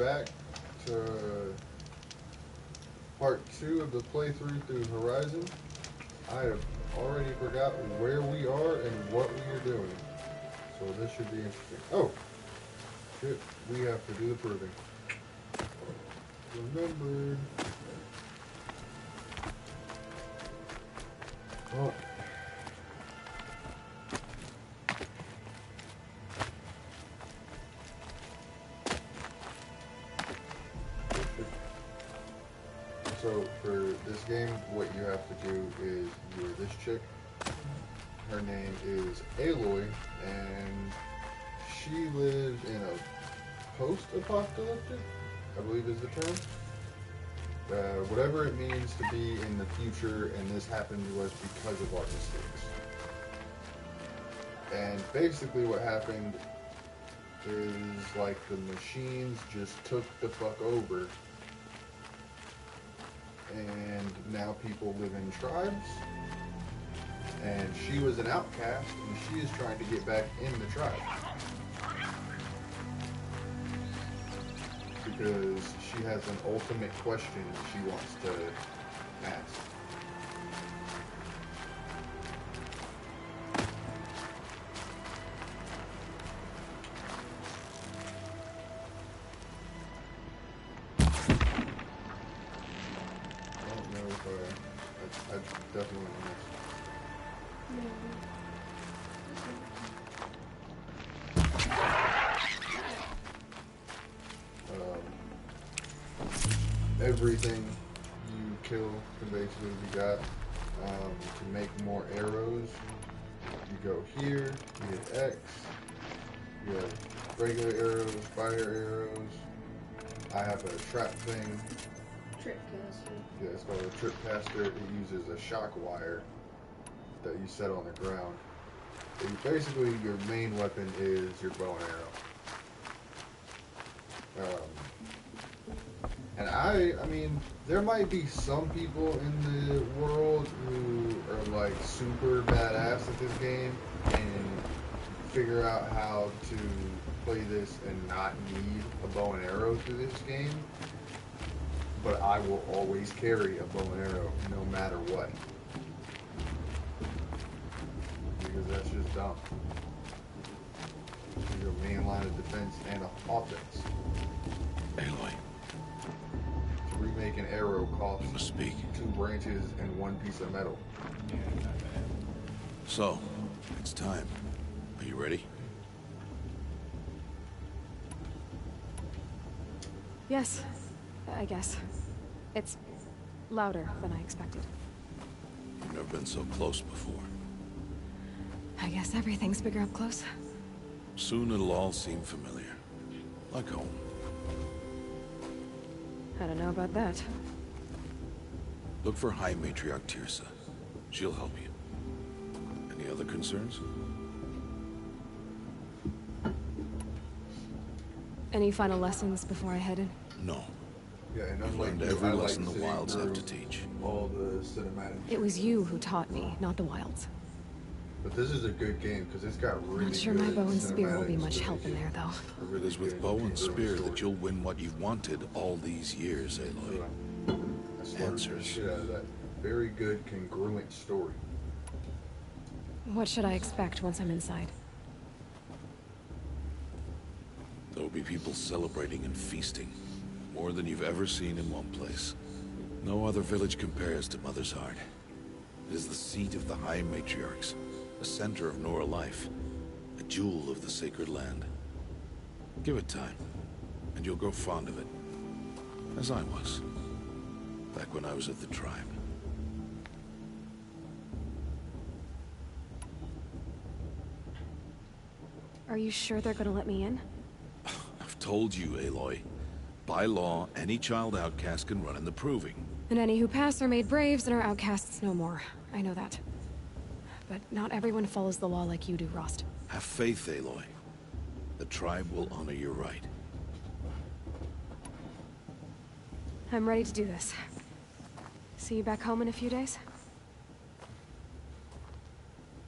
back to part 2 of the playthrough through Horizon. I have already forgotten where we are and what we are doing. So this should be interesting. Oh! Shit, we have to do the proving. Remembered. Oh. So for this game, what you have to do is you're this chick. Her name is Aloy, and she lives in a post-apocalyptic, I believe is the term. Whatever it means to be in the future, and this happened to us because of our mistakes. And basically what happened is like the machines just took the fuck over, and now people live in tribes, and she was an outcast, and she is trying to get back in the tribe because she has an ultimate question she wants to ask. I don't know if I definitely missed. Everything you kill can basically be got. To make more arrows, you go here, you hit X, you have regular arrows, fire arrows. I have a trap thing. Trip caster. Yeah, it's called a trip caster. It uses a shock wire that you set on the ground. And basically, your main weapon is your bow and arrow. And I mean, there might be some people in the world who are like super badass at this game and figure out how to play this and not need a bow and arrow through this game. But I will always carry a bow and arrow no matter what. Because that's just dumb. Your main line of defense and offense. Aloy. Remake an arrow costs You must speak. 2 branches and 1 piece of metal. So, it's time. Are you ready? Yes, I guess. It's louder than I expected. You've never been so close before. I guess everything's bigger up close. Soon it'll all seem familiar. Like home. I don't know about that. Look for High Matriarch Teersa. She'll help you. Any other concerns? Any final lessons before I head in? No. Yeah, and I've unlike learned you, every I like lesson the sitting wilds have to through teach. all the cinematics. It was you who taught me, not the wilds. But this is a good game because it's got really Not sure my good bow and spear will be cinematics much to help in make there, though. a It really is with good bow and congruent spear story. that you'll win what you've wanted all these years, Aloy. I slurped the Answers. shit out of that. Very good congruent story. What should I expect once I'm inside? There will be people celebrating and feasting. More than you've ever seen in one place. No other village compares to Mother's Heart. It is the seat of the High Matriarchs, the center of Nora life, a jewel of the sacred land. Give it time, and you'll grow fond of it. As I was, back when I was at the tribe. Are you sure they're gonna let me in? I've told you, Aloy. By law, any child outcast can run in the proving. And any who pass are made braves and are outcasts no more. I know that. But not everyone follows the law like you do, Rost. Have faith, Aloy. The tribe will honor your right. I'm ready to do this. See you back home in a few days?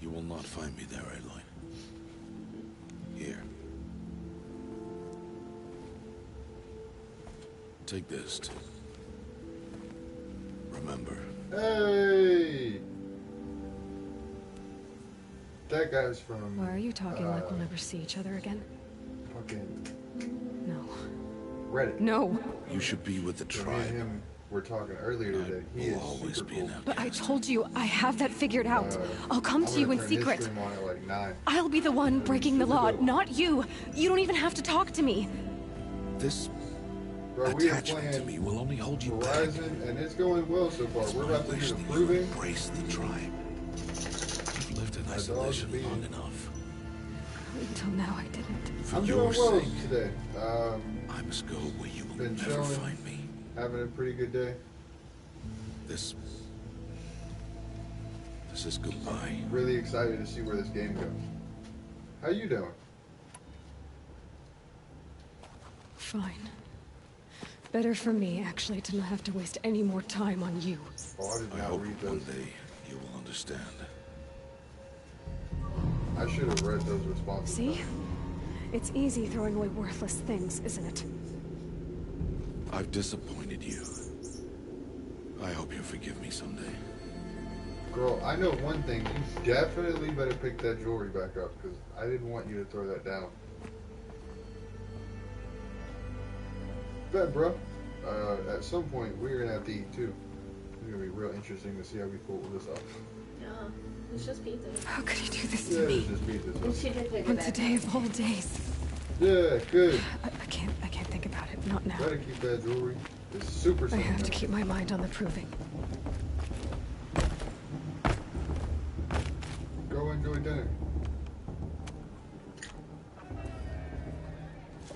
You will not find me there, Aloy. Here. Take this too. Remember, Hey! That guy's from Why are you talking like we'll never see each other again? fucking No. Reddit. No. you should be with the So me and tribe. him were talking earlier today. He will is always super be an cool. outcast. But I told you, I have that figured out. I'll come to I'm you gonna in turn this secret. stream on at like 9. I'll be the one breaking the law, super dope. not you. You don't even have to talk to me. This Bro, we are attachment to me playing will only hold you back. Horizon, and it's going well so far. It's We're my about to wish do the that you proving. embrace the tribe. You've lived in My dog's isolation being- long enough. Until now, I didn't. For I'm your doing well sake, today. I must go where you will Been never chilling. find me. Having a pretty good day. This is goodbye. Really excited to see where this game goes. How you doing? Fine. Better for me, actually, to not have to waste any more time on you. Oh, I did I not hope read one those. day you will understand. I should have read those responses. See? It's easy throwing away worthless things, isn't it? I've disappointed you. I hope you forgive me someday. Girl, I know one thing. You definitely better pick that jewelry back up, because I didn't want you to throw that down. Bet, bro. At some point, we're going to have to eat, too. It's going to be real interesting to see how we pull this off. Yeah, it's just pizza. How could you do this Yeah, to me? let's just beat this You up. should have took On it back. today of all days. Yeah, good. I can't think about it. Not now. Better keep that jewelry. It's super I have to sentimental. keep my mind on the proving. Go enjoy dinner.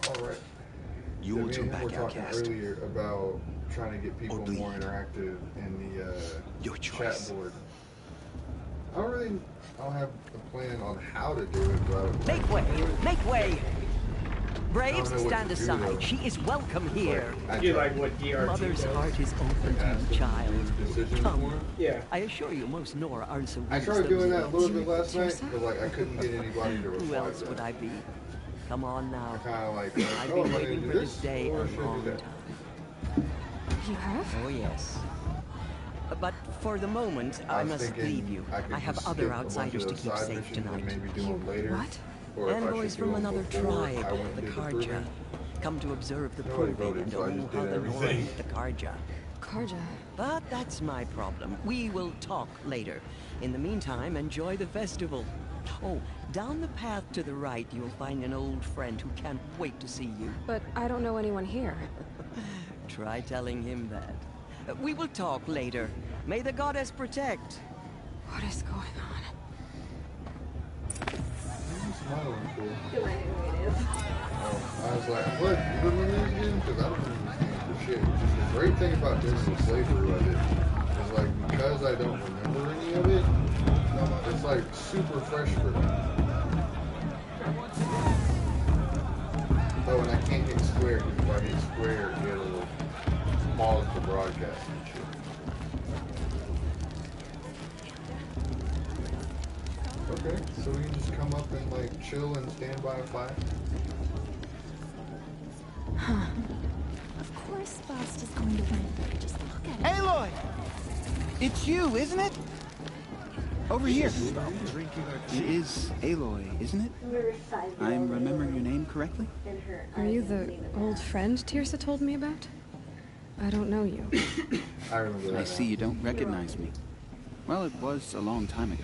Alright. You will me turn and him were back, talking outcast. earlier about trying to get people Or bleed. more interactive in the Your choice. chat board. I don't have a plan on how to do it, but Make way! Make way! Braves, I don't know what stand to do, aside. though. She is welcome here. I You try like what DRT Mother's does? heart is open to ask you, them child. to do decisions Come. more. Yeah. I assure you, most Nora aren't so I weak as tried those doing that a little idiots. bit last night, Tirsa? but like I couldn't get anybody to reply. Who else to would that. I be? Come on I now. kind of like, I've oh, been am I waiting gonna for do this day or a should I do long that? time. You have? Oh, yes. But for the moment, I was must thinking leave you. could I have just other skip a bunch outsiders of to those keep side safe missions and tonight. maybe do You them later. what? Or if I Envoys should do from them another before I tribe, went and the did the Karja. proving. Come to observe the Nobody proving voted, and so I oh, just how did the Nora everything. hate the Karja. Karja. But that's my problem. We will talk later. In the meantime, enjoy the festival. Oh, down the path to the right, you'll find an old friend who can't wait to see you. But I don't know anyone here. Try telling him that. We will talk later. May the goddess protect. What is going on? I'm smiling for. Good mind innovative. I was like, what? You remember this game? Because I don't remember this game for shit. Just the great thing about doing the playthrough of it is like, because I don't remember any of it, it's like super fresh for me. Oh, and I can't hit square because if I hit square, it'll pause the broadcast and shit. Okay, so we can just come up and like chill and stand by a fire. Of course Faust is going to win. Just look at it. Aloy! It's you, isn't it? Over here. It is Aloy, isn't it? Remember 5 year I'm old remembering Aloy your name correctly? and her Are you eyes the and old friend Tirsa told me about? I don't know you. I remember that. I see now. you don't recognize me. Well, it was a long time ago.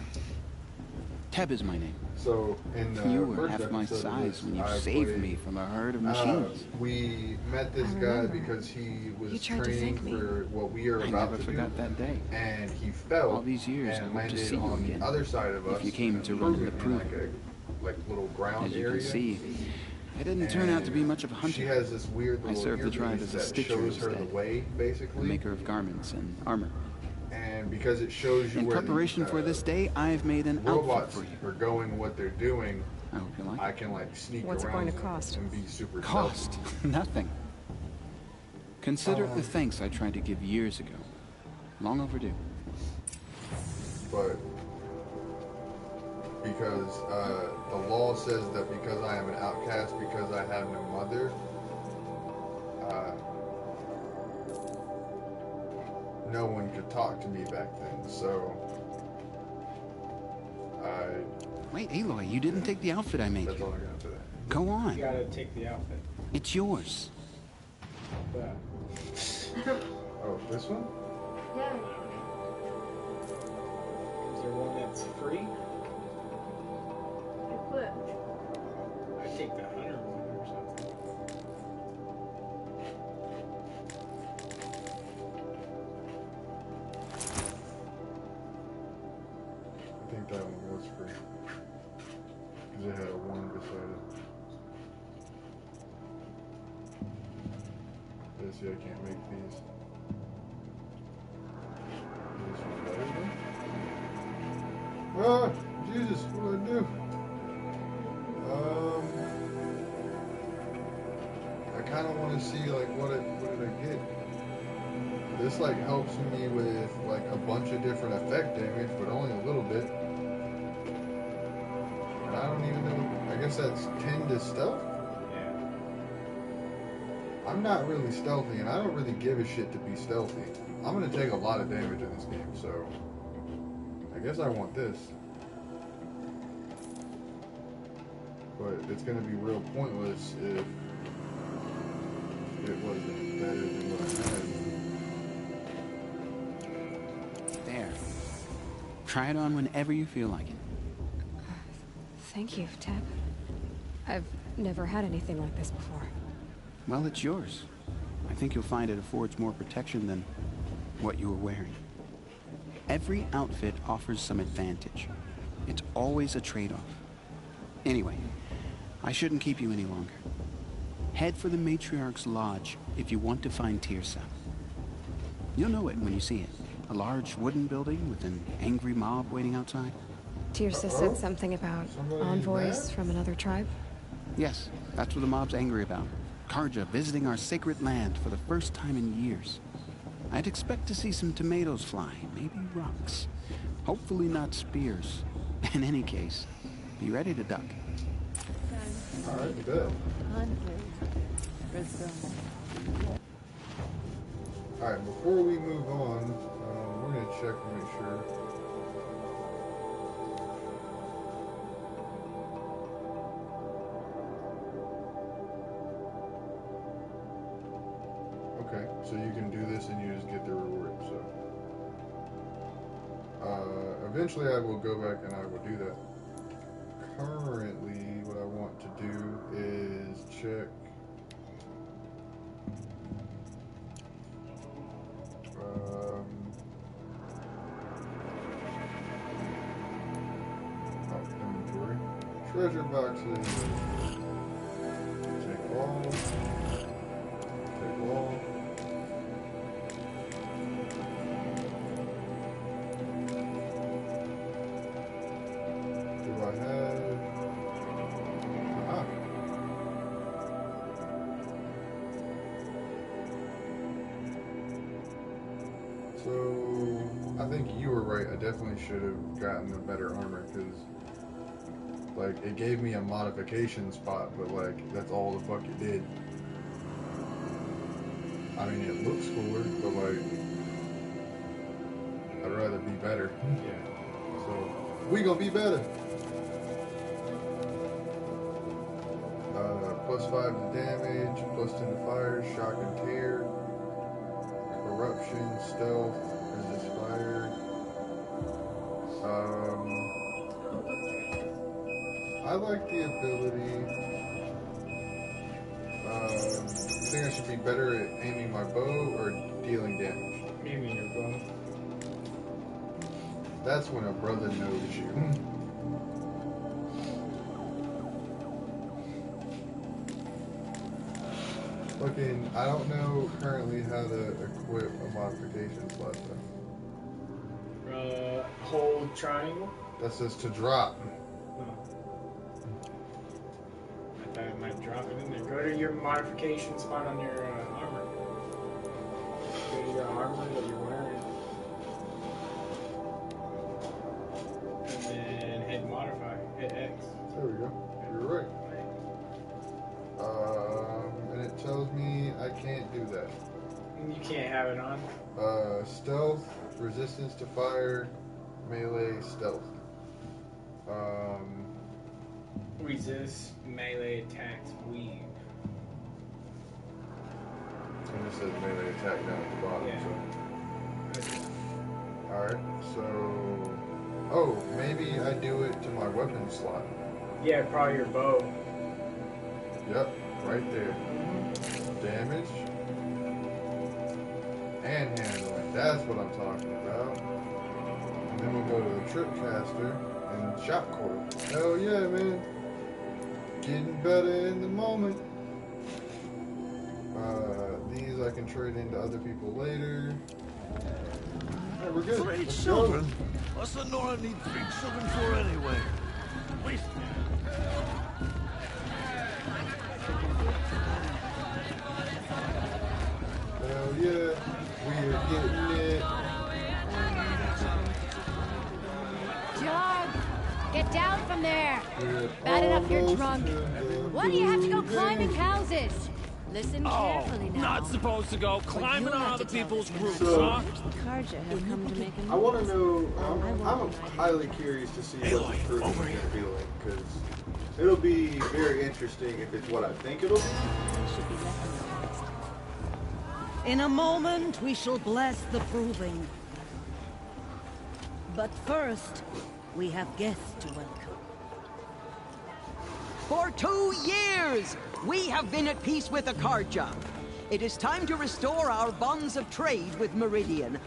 Teb is my name. So in the You were first half my episode of size this, when you I saved played, me from a herd of machines. We met this I guy remember. because he was You tried to training thank me. for what we are I about never to forgot do, that day. and he fell. All these years, I and hope to landed see you on again. the other side of If us. you came in to a run the proving, in proving. like little ground As you area. can see, I didn't turn out to be much of a She hunter. has this weird I little served the tribe earpiece as a that stitcher shows her the instead. way, A basically. maker of garments and armor. And because it shows you In where preparation the, for this day, I've made an outfit robots for you. are going, what they're doing, I hope you like I it. can like sneak What's it around going to cost? and be super Cost? stealthy. Nothing. Consider it the thanks I tried to give years ago. Long overdue. But because the law says that because I am an outcast, because I have no mother, no one could talk to me back then, so Wait, Aloy, you didn't take the outfit I made that's you. all I got for that. Go You on. gotta take the outfit. It's yours. But Oh, this one? Yeah. is there one that's free? What? I'd take the hunter one or something. I think that one was free. Because it had a 1 beside it. Yeah, see, I can't make these. This one's better then? Ah! Jesus, what do I do? I kind of want to see, like, what did I get? This, like, helps me with, like, a bunch of different effect damage, but only a little bit. And I don't even know, I guess that's 10 to stealth? Yeah. I'm not really stealthy, and I don't really give a shit to be stealthy. I'm gonna take a lot of damage in this game, so I guess I want this. But it's gonna be real pointless if it wasn't better than what I had. There. Try it on whenever you feel like it. Thank you, Teb. I've never had anything like this before. Well, it's yours. I think you'll find it affords more protection than what you were wearing. Every outfit offers some advantage. It's always a trade-off. Anyway, I shouldn't keep you any longer. Head for the Matriarch's Lodge if you want to find Teersa. You'll know it when you see it. A large wooden building with an angry mob waiting outside. Teersa said something about Somebody envoys mad? from another tribe. Yes, that's what the mob's angry about. Karja visiting our sacred land for the first time in years. I'd expect to see some tomatoes fly, maybe rocks. Hopefully not spears. In any case, be ready to duck. Alright, good. Alright, before we move on, we're gonna check to make sure. Okay, so you can do this and you just get the reward, so. Eventually I will go back and I will do that. Currently, what I want to do is check. Inventory. Treasure boxes. Take all. Take all. Do I have? Ah. So, I think you were right. I definitely should have gotten a better armor because, like, it gave me a modification spot, but, like, that's all the fuck it did. I mean, it looks cooler, but, like, I'd rather be better. Yeah. So, we gonna be better. +5 to damage, +10 to fire, shock and tear, corruption, stealth, resist fire. I like the ability. You think I should be better at aiming my bow or dealing damage? Maybe your bow. That's when a brother knows you. Fucking, I don't know currently how to equip a modification slot though. Hold triangle. That says to drop. Oh. I thought it might drop it in there. Go to your modification spot on your armor. Go to your armor that you're wearing. And then hit modify. Hit X. There we go. You're right. And it tells me I can't do that. You can't have it on. Stealth, resistance to fire, melee, stealth. Resist, melee attacks, weave. And this says melee attack down at the bottom. Yeah. So. Alright, so. Oh, maybe I do it to my weapon slot. Yeah, probably your bow. Yep, right there. Damage. And handling. That's what I'm talking about. And then we'll go to the Tripcaster and Shock Core. Hell yeah, man. Getting better in the moment. These I can trade into other people later. Alright, we're good. 3 Let's children? go. What's the Nora need 3 children for anyway? Waste. Hell yeah. We're getting it. John, get down from there. We're Bad enough you're almost drunk. to the Why do you have to go building. climbing houses? Listen carefully now. Not supposed to go climbing you'll on have other to tell people's this roofs, So- huh? Karja have come to make a I want to know. I I'm won't. highly curious to see what Aloy, the proof is over going here. to be like, because it'll be very interesting if it's what I think it'll be. should be left in the past. In a moment, we shall bless the proving. But first, we have guests to welcome. For 2 years, we have been at peace with Akarja. It is time to restore our bonds of trade with Meridian.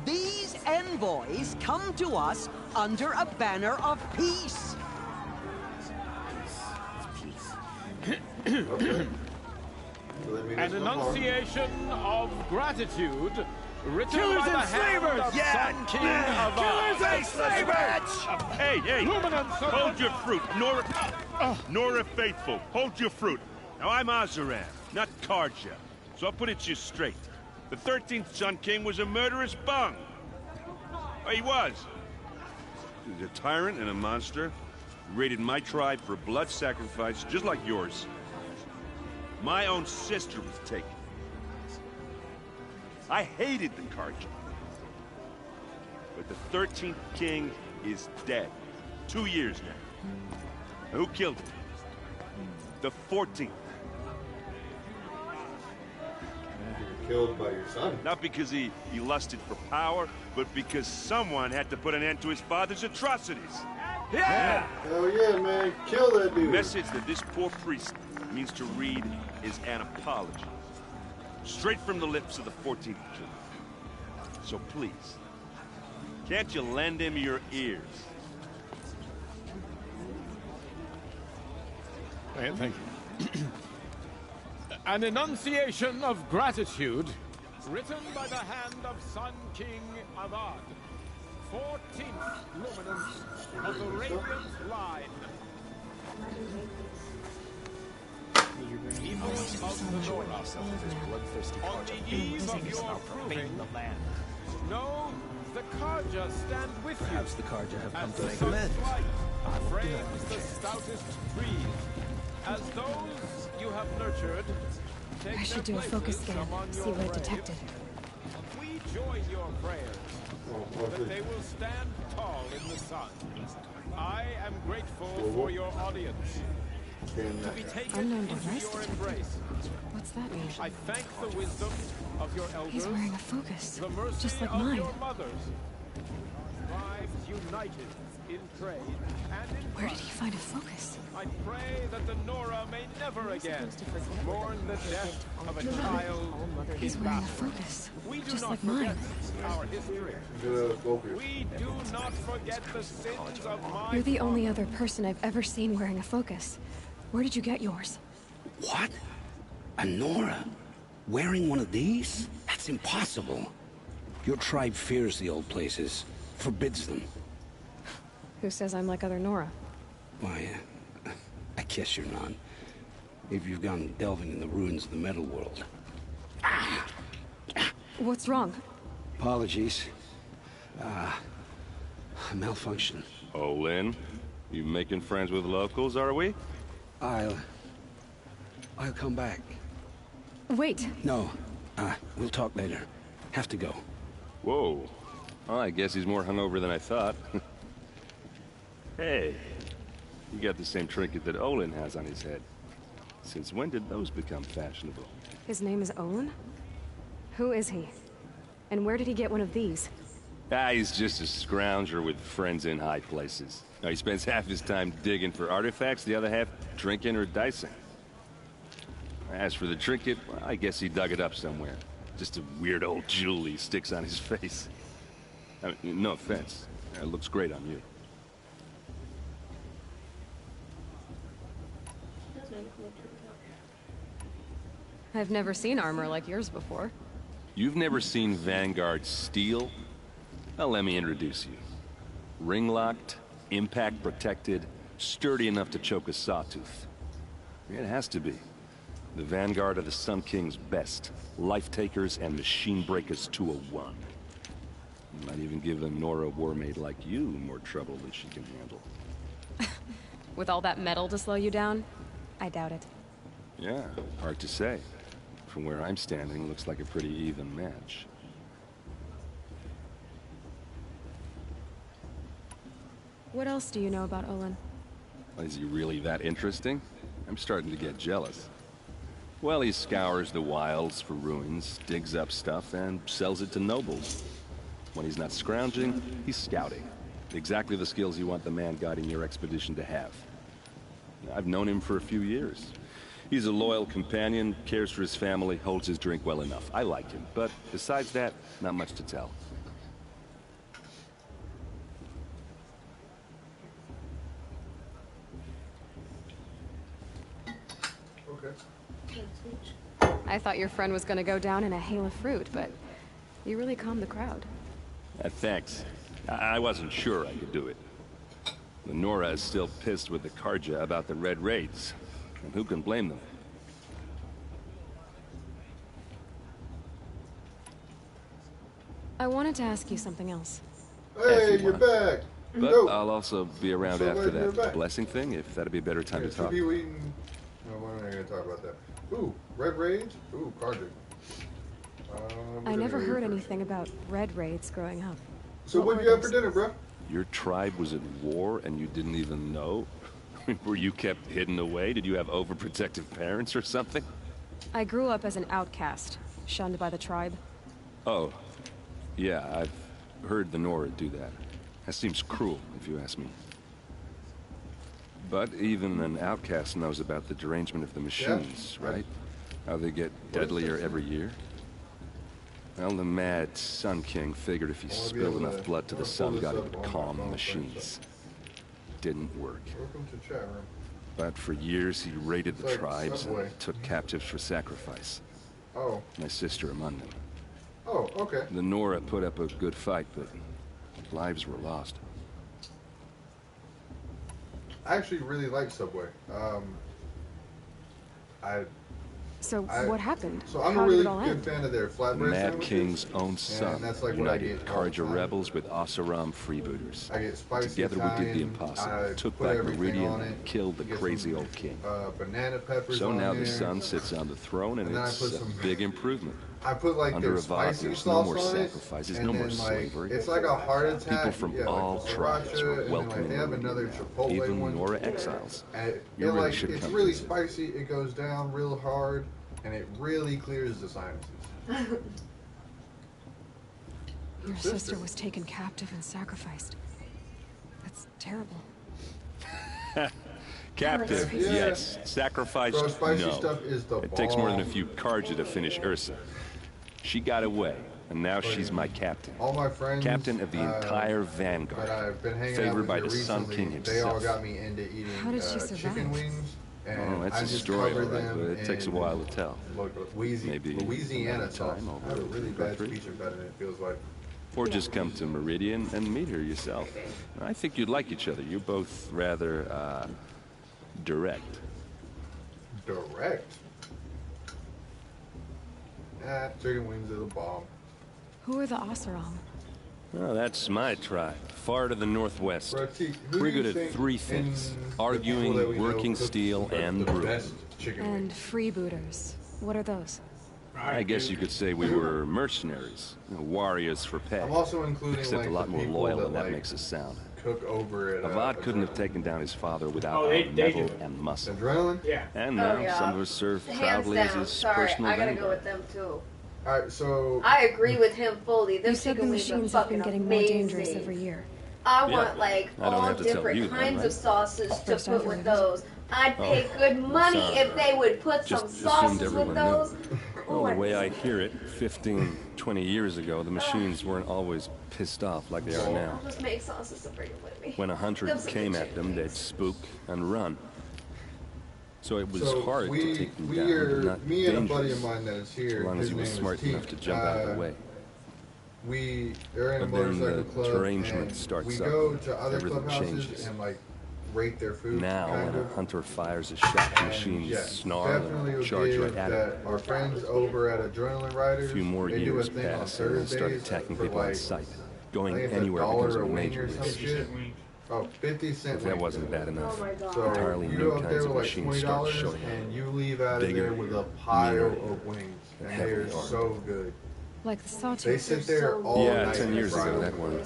These envoys come to us under a banner of peace. Okay. So that means An no harm. enunciation of gratitude written Killers by the and hand slavers! of Yeah! Sun King of Killers Ard. and slavers! Hey, hey! Luminance of Hold the- your fruit, Nora Faithful. Hold your fruit. Now I'm Azaran, not Karja, so I'll put it to you straight. The 13th Sun King was a murderous bung. Oh, he was. He was a tyrant and a monster. He raided my tribe for blood sacrifice, just like yours. My own sister was taken. I hated the Karja. But the 13th King is dead. 2 years now. Who killed him? The 14th. Killed by your son. Not because he lusted for power, but because someone had to put an end to his father's atrocities. Yeah! Hell yeah, man. Kill that The dude. message that this poor priest means to read is an apology. Straight from the lips of the 14th King. So please, can't you lend him your ears? Thank you. An enunciation of gratitude written by the hand of Sun King Avad, 14th luminance of the Radiant Line. People of the Nora, on the eve of your proving, know the Karja stand with you. Perhaps the Karja have come As to the make sun's amends. light I won't deny frames it. the stoutest trees. As those you have nurtured, take I should their do a focus places scan, among see your what it braves. detected. We join your prayers that they will stand tall in the sun. I am grateful for your audience. To be taken Unknown into device your detected. embrace. What's that mean? I thank the wisdom of your elders. He's wearing a focus, The mercy just like of mine. your mothers. Tribes united in trade and in Where did trust. he find a focus? I pray that the Nora may never again mourn the death of a child He's in wearing a battle. focus, We do just not like forget mine. our history. We do not forget the sins of my You're the only other person I've ever seen wearing a focus. Where did you get yours? What? A Nora? Wearing one of these? That's impossible. Your tribe fears the old places, forbids them. Who says I'm like other Nora? Why, I guess you're not. If you've gone delving in the ruins of the metal world. What's wrong? Apologies. Malfunction. Oh, Lynn, you making friends with locals, are we? I'll come back. Wait. No, We'll talk later. Have to go. Whoa. Well, I guess he's more hungover than I thought. Hey, you got the same trinket that Olin has on his head. Since when did those become fashionable? His name is Olin? Who is he? And where did he get one of these? He's just a scrounger with friends in high places. Now, he spends half his time digging for artifacts, the other half drinking or dicing. As for the trinket, well, I guess he dug it up somewhere. Just a weird old jewel he sticks on his face. I mean, no offense. It looks great on you. I've never seen armor like yours before. You've never seen Vanguard steel? Well, let me introduce you. Ring-locked, impact-protected, sturdy enough to choke a sawtooth. It has to be. The Vanguard of the Sun King's best. Life-takers and machine-breakers to a one. Might even give a Nora Warmaid like you more trouble than she can handle. With all that metal to slow you down? I doubt it. Yeah, hard to say. From where I'm standing, looks like a pretty even match. What else do you know about Olin? Is he really that interesting? I'm starting to get jealous. Well, he scours the wilds for ruins, digs up stuff, and sells it to nobles. When he's not scrounging, he's scouting. Exactly the skills you want the man guiding your expedition to have. I've known him for a few years. He's a loyal companion, cares for his family, holds his drink well enough. I like him, but besides that, not much to tell. I thought your friend was gonna go down in a hail of fruit, but you really calmed the crowd. Thanks. I wasn't sure I could do it. Lenora is still pissed with the Carja about the Red Raids. And who can blame them? I wanted to ask you something else. Hey, you're back! But Go. I'll also be around So after glad you're that back. blessing thing, if that'd be a better time to talk. No, we're not going to talk about that. Ooh, Red Raids? Ooh, Carja. I never heard anything about Red Raids growing up. So what'd you have for dinner, bro? Your tribe was at war and you didn't even know? Were you kept hidden away? Did you have overprotective parents or something? I grew up as an outcast, shunned by the tribe. Oh, yeah, I've heard the Nora do that. That seems cruel, if you ask me. But even an outcast knows about the derangement of the machines, right? How they get deadlier every year? Well, the mad Sun King figured if he spilled enough blood to the Sun God, it would calm the machines. Didn't work. Welcome to chat room. But for years, he raided the It's like tribes Subway. and took captives for sacrifice. Oh. My sister among them. Oh, okay. The Nora put up a good fight, but lives were lost. I actually really like Subway. So what happened? So I'm How a did really it all good end? fan of their flatbread Mad sandwiches. King's own son And that's like what I united get all the Carja time. rebels with Oseram freebooters. I get spicy Together we did the Italian, impossible. I Took put back everything Meridian on it, and killed the get crazy some, old king. Banana peppers So on now there. the son sits on the throne and And then I it's put a some- big improvement. I put like Under their Avad, spicy there's sauce no more on it, sacrifices, and no more then, slavery. It's like a heart attack. People from yeah, all like tribes sriracha, were and welcome then, in they have Meridian another now. Chipotle Even one. Nora exiles. And You it, really like, should it's come really visit. spicy. It goes down real hard, and it really clears the sinuses. Your sister was taken captive and sacrificed. That's terrible. Captive, Yeah. yes. Sacrificed, Bro, spicy no. stuff is the It takes more than a bomb. few Carja to finish Ursa. She got away, and now she's my captain. All my friends, Captain of the entire Vanguard. that I've been hanging out Favored with by here the Sun recently, King they all himself. got me into eating How did she survive? chicken wings. And Oh, that's I a just story, covered all right, them but it takes a in, while to tell. Maybe Louisiana another sauce. time I have a over really at bad Guthrie. speech impediment, it feels like. Or just come to Meridian and meet her yourself. I think you'd like each other. You're both rather, direct. Direct? Chicken wings are the bomb. Who are the Oseram? Oh, that's my tribe. Far to the northwest. Bro, T, who We're do you good at think three in things. the Arguing, people that we know working cook steel, the and best brewing. chicken And wings? freebooters. What are those? I guess you could say we were mercenaries, warriors for pay. I'm also including except like a lot the more people loyal that, than that like, makes us sound. cook over it. Avad couldn't have taken down his father without Oh, our they metal do. and muscle. Adrenaline? Yeah. And Oh, now yeah. some of us serve Hands proudly as down. his Sorry, personal I gotta go vanguard. with them too. Alright, so I agree with him fully. Them You said the chicken wings are machines have fucking been getting amazing. more dangerous every year. I Yeah. want like I don't all have to tell different you that, kinds right? of sauces to First put I've with heard of it. those. I'd pay Oh, good money sorry. if they would put Just some assumed sauces everyone with knew. those. Well, the way I hear it, 15, 20 years ago, the machines weren't always pissed off like they are now. I'll just make sauces and bring them with me. When a hunter Them some came good at them, chicken they'd wings. spook and run. So it was So hard we, to take them we down, are, but not me and a dangerous, buddy of mine that is here, as long as his he was name smart is Teak, enough to jump out of the way. We are in a But then motorcycle the club, derangement and starts we up, go to other everything clubhouses changes. and like rate their food. Now, kind when of. a hunter fires a shot, the And, machines yeah, snarl definitely and would charge give right at it. that our friends over at Adrenaline Riders, A few more they do a years thing on pass, and they start Thursdays attacking for, people on like, sight. I Going think it's anywhere $1 becomes a a wing major or some risk. shit. Oh, 50 cent If that wing. wasn't bad enough, Oh my God. So entirely you new go up kinds there of with like machines start $20 showing up. and you leave out of Bigger, there with a pile meaner, of wings, and and they are heavily armed. so good. Like the sawtooth. They sit there all Yeah, night 10 and years fry ago them. that one.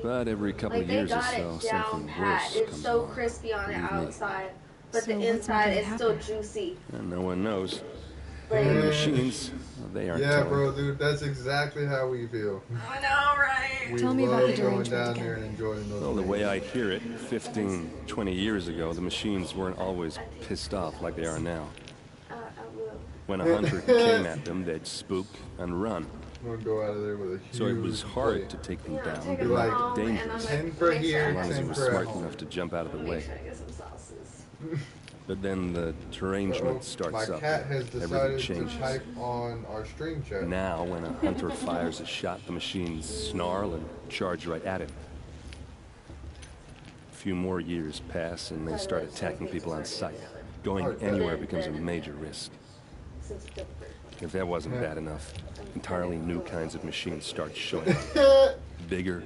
But every couple Like of they years or got so, it down something pat. worse It's comes so along. crispy on the Believe me. outside, but So the what's inside making is it still happen? juicy. And no one knows. Like, And the machines, they aren't Yeah, telling. bro, dude, that's exactly how we feel. I know, right? We Tell me about love the going derangement down again. there and enjoying those. Well, the way wings. I hear it, 15, 20 years ago, the machines weren't always pissed off like they are now. I will. When a hunter came at them, they'd spook and run. I'm gonna go out of there with a huge So it was hard plate. to take them Yeah, down, take but them like home, and I'm dangerous. gonna 10 for make sure here, I As long as get you ten were for at smart home. enough to jump out of the Make way. sure I get some sauces. But then the derangement My starts up. cat has Everything decided to changes. type on our stream chat. Now, when a hunter fires a shot, the machines snarl and charge right at him. A few more years pass, and they start attacking people on sight. Going anywhere becomes a major risk. If that wasn't bad enough, entirely new kinds of machines start showing up. Bigger,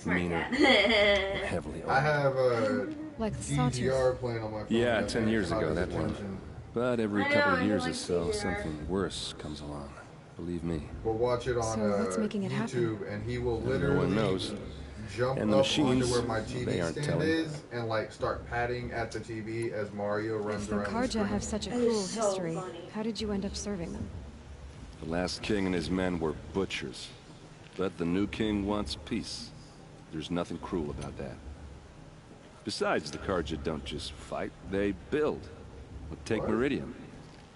meaner, and heavily I armed. have a Like the sawtooth. DDR playing on my phone. Yeah, that 10 years caught ago, his that one. attention. But every I couple know, of I years like or so, DDR. something worse comes along. Believe me. We'll watch it on So what's making it YouTube, and he will No literally one knows. jump And the up machines, onto where my they TV aren't stand telling. is and like start patting at the TV as Mario runs The around. the Karja screen. have such a That cruel is so history. funny. How did you end up serving them? The last king and his men were butchers. But the new king wants peace. There's nothing cruel about that. Besides, the Karja don't just fight, they build. Look, take What? Meridian.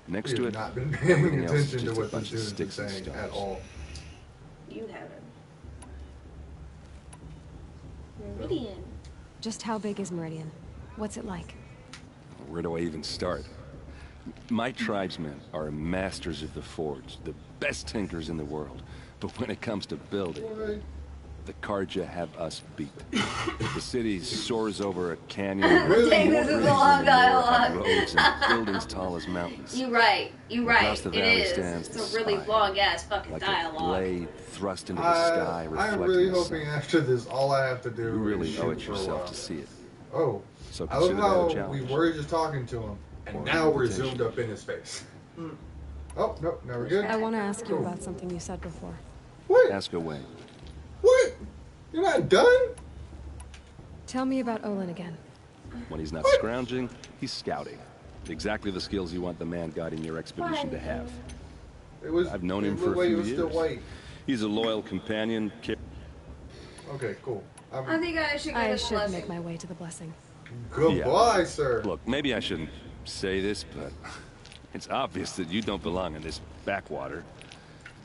Next We to have it, not been paying everything else is attention to just a what bunch this of dude is sticks and saying at stones. all. You haven't. Meridian. Just how big is Meridian? What's it like? Where do I even start? My tribesmen are masters of the forge, the best tinkers in the world. But when it comes to building, What? the Karja have us beat. The city soars over a canyon. Really? Dang, this is a long dialogue. Roads and buildings tall as mountains. You right. You right. Across the It valley is. stands It's the a really spire, long ass fucking like a dialogue. blade thrust into the sky, I'm reflecting really the sun. hoping after this, all I have to do You is really shoot owe it for a while. yourself to see it. Oh, So I love consider that a how we challenge. were just talking to him, and Or now we're invitation. zoomed up in his face. Oh, no, now we're good. I want to ask you Cool. about something you said before. What? Ask away. What? You're not done? Tell me about Olin again. When he's not scrounging, he's scouting. Exactly the skills you want the man guiding your expedition to have. It was. I've known it him looked for a like few it was years. Still white. He's a loyal companion. Okay, cool. I think I should get I a should blessing. make my way to the blessing. Goodbye, sir. Look, maybe I shouldn't say this, but it's obvious that you don't belong in this backwater.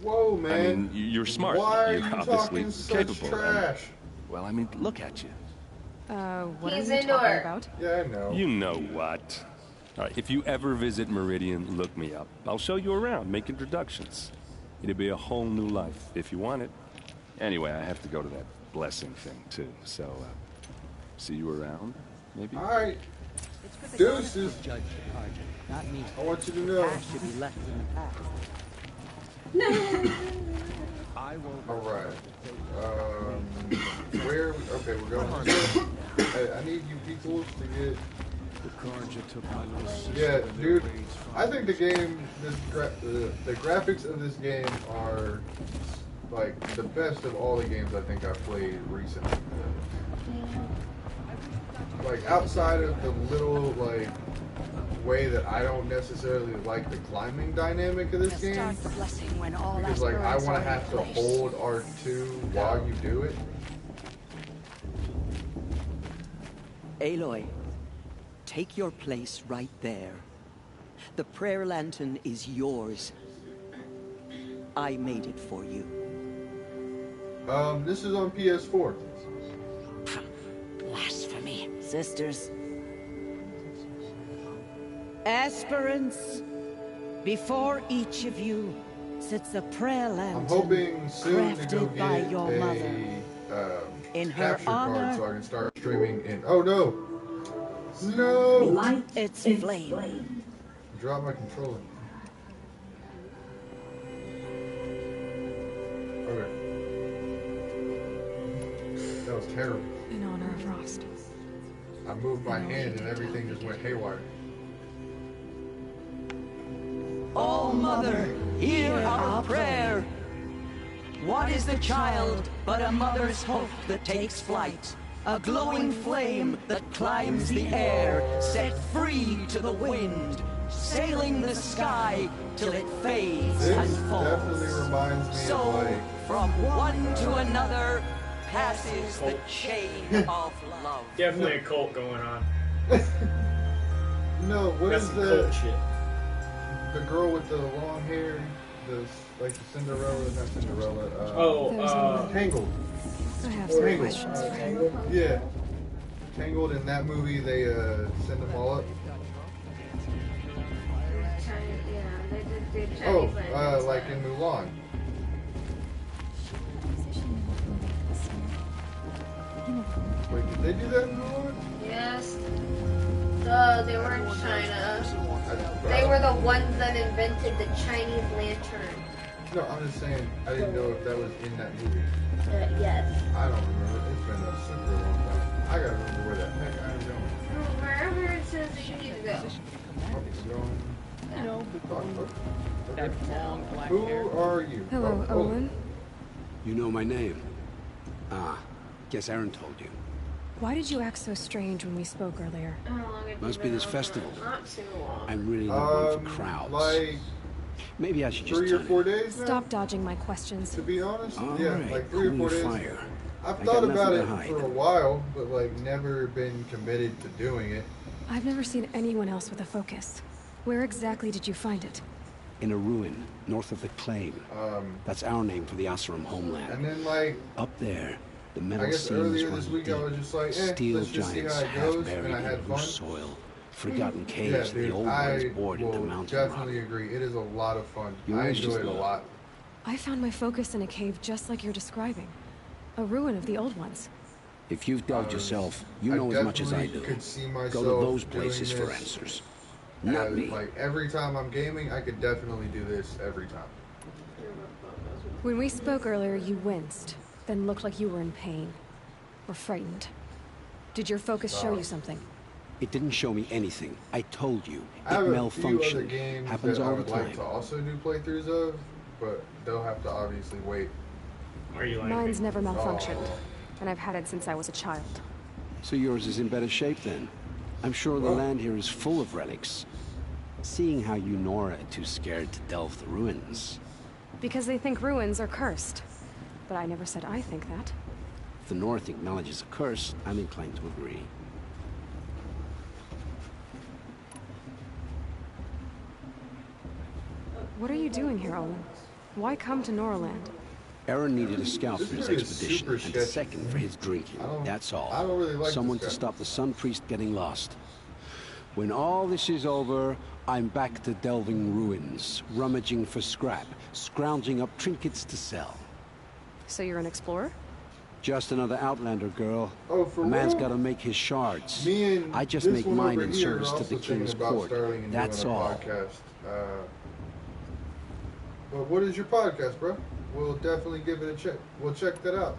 Whoa, man. I mean, you're smart. Why are You're you obviously talking such capable. and- trash? well, I mean, look at you. What He's are you into talking her. about? Yeah, I know. You know what? All right, if you ever visit Meridian, look me up. I'll show you around, make introductions. It'll be a whole new life, if you want it. Anyway, I have to go to that blessing thing, too. So, see you around, maybe? All right. It's for the Deuces. gods to judge the Karja, not me. I want you to The know. past should be left in the past. I won't. All right. Where? Okay, we're going. Hey, I need you people to get Yeah, dude. I think the game, the graphics of this game are like the best of all the games I think I've played recently. Like outside of the little like way that I don't necessarily like the climbing dynamic of this game, because like I want to have to hold R2 while you do it. Aloy, take your place right there. The prayer lantern is yours. I made it for you. This is on PS4. Blasphemy. Sisters. Aspirants, before each of you sits a prayer lantern I'm hoping soon to go crafted by get your mother. a In her capture card honor, so I can start streaming in. Oh no! No! light its flame. Drop my controller. Okay. That was terrible. In honor of Frost. I moved my hand and everything just went haywire. Oh, Mother, hear our prayer. What is the child but a mother's hope that takes flight? A glowing flame that climbs the air, set free to the wind, sailing the sky till it fades This and falls. definitely reminds me So, of like from one to another passes the chain of love. Definitely a cult going on. no, what That's is some the cult shit. the girl with the long hair, the like the Cinderella, not Cinderella. Tangled. I have some Tangled. questions for him. Yeah, Tangled. In that movie, they send them all up. Oh, like in Mulan. Wait, did they do that in Mulan? Yes. They were in China. They were the ones that invented the Chinese lantern. No, I'm just saying, I didn't know if that was in that movie. Yes. I don't remember. It's been a super long time. I gotta remember where that heck I'm going. Wherever it says that you need to go. Who are you? Hello, Owen. You know my name? Ah, guess Aaron told you. Why did you act so strange when we spoke earlier? Must be this festival. Not too long. I'm really the one for crowds. Like maybe I should just 3 or turn 4 it. days now? Stop dodging my questions. To be honest, All yeah, right, like 3 or 4 days. fire. I've I thought got about nothing it to hide. for a while, but like never been committed to doing it. I've never seen anyone else with a focus. Where exactly did you find it? In a ruin, north of the Claim. That's our name for the Oseram homeland. And then like Up there, the I metal guess seams earlier run this week deep. I was just like, Steel let's just see giants how it half goes, buried and I in had loose fun. soil. Forgotten Yeah, caves the dude, old I ones bored into will mountain rock. definitely agree. It is a lot of fun. You I always enjoy just it a love. lot. I found my focus in a cave just like you're describing. A ruin of the old ones. If you've delved yourself, you I know as much as I do. definitely could see Go myself to those doing places for this answers. Not as, me. Like every time I'm gaming, I could definitely do this every time. When we spoke earlier, you winced, then looked like you were in pain. Or frightened. Did your focus show you something? It didn't show me anything. I told you. I have It a few other malfunctioned. games Happens that I all the would like time. to also do playthroughs of, but they'll have to obviously wait. Are you like Mine's never Oh. malfunctioned, and I've had it since I was a child. So yours is in better shape then. I'm sure the Well- land here is full of relics. Seeing how you Nora are too scared to delve the ruins. Because they think ruins are cursed. But I never said I think that. If the North acknowledges a curse, I'm inclined to agree. What are you doing here, Owen? Why come to Noraland? Aaron needed a scout for his dude is expedition, super and a sketchy. second for his drinking. That's all. I don't really like Someone this to guy. stop the Sun Priest getting lost. When all this is over, I'm back to delving ruins, rummaging for scrap, scrounging up trinkets to sell. So you're an explorer? Just another Outlander, girl. Oh, for A man's real? gotta make his shards. Me and I just this make one mine over in here are service to also the thinking King's about court. starting and That's doing a all. podcast. But what is your podcast, bro? We'll definitely give it a check. We'll check that out.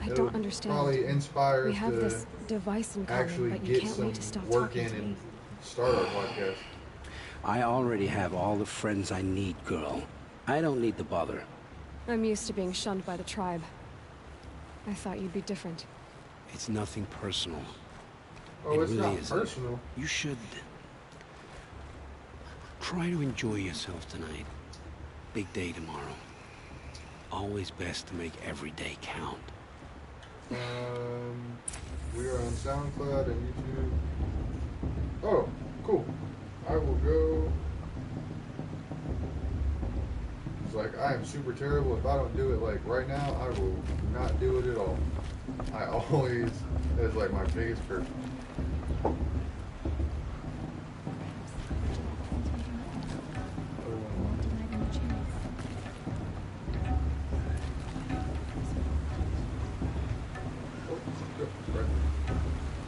I It'll don't understand. Probably inspire We us have to this device in common, actually but you get can't some wait to stop work talking in to me. and start our podcast. I already have all the friends I need, girl. I don't need the bother. I'm used to being shunned by the tribe. I thought you'd be different. It's nothing personal. Oh, it it's really not isn't. personal. You should try to enjoy yourself tonight. Big day tomorrow. Always best to make every day count. We are on SoundCloud and YouTube. Oh, cool. I will go. It's like, I am super terrible. If I don't do it like right now, I will not do it at all. I always, that's like my biggest curse.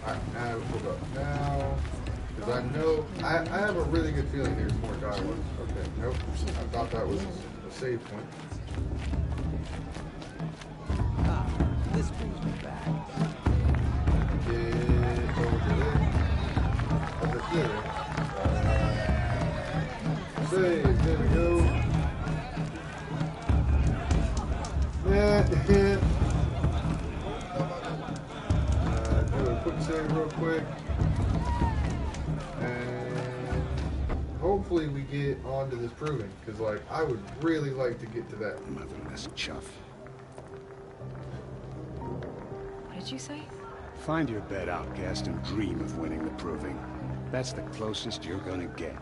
Alright, now we'll go now. Because I know, I have a really good feeling there's more dialogue. Okay, nope. I thought that was a save point. This brings me back. Get over there. Over here. Save, there we go. Yeah. Do a quick save real quick. And hopefully we get onto this proving. Because, like, I would really like to get to that. Motherless chuff. What did you say? Find your bed, outcast, and dream of winning the proving. That's the closest you're gonna get.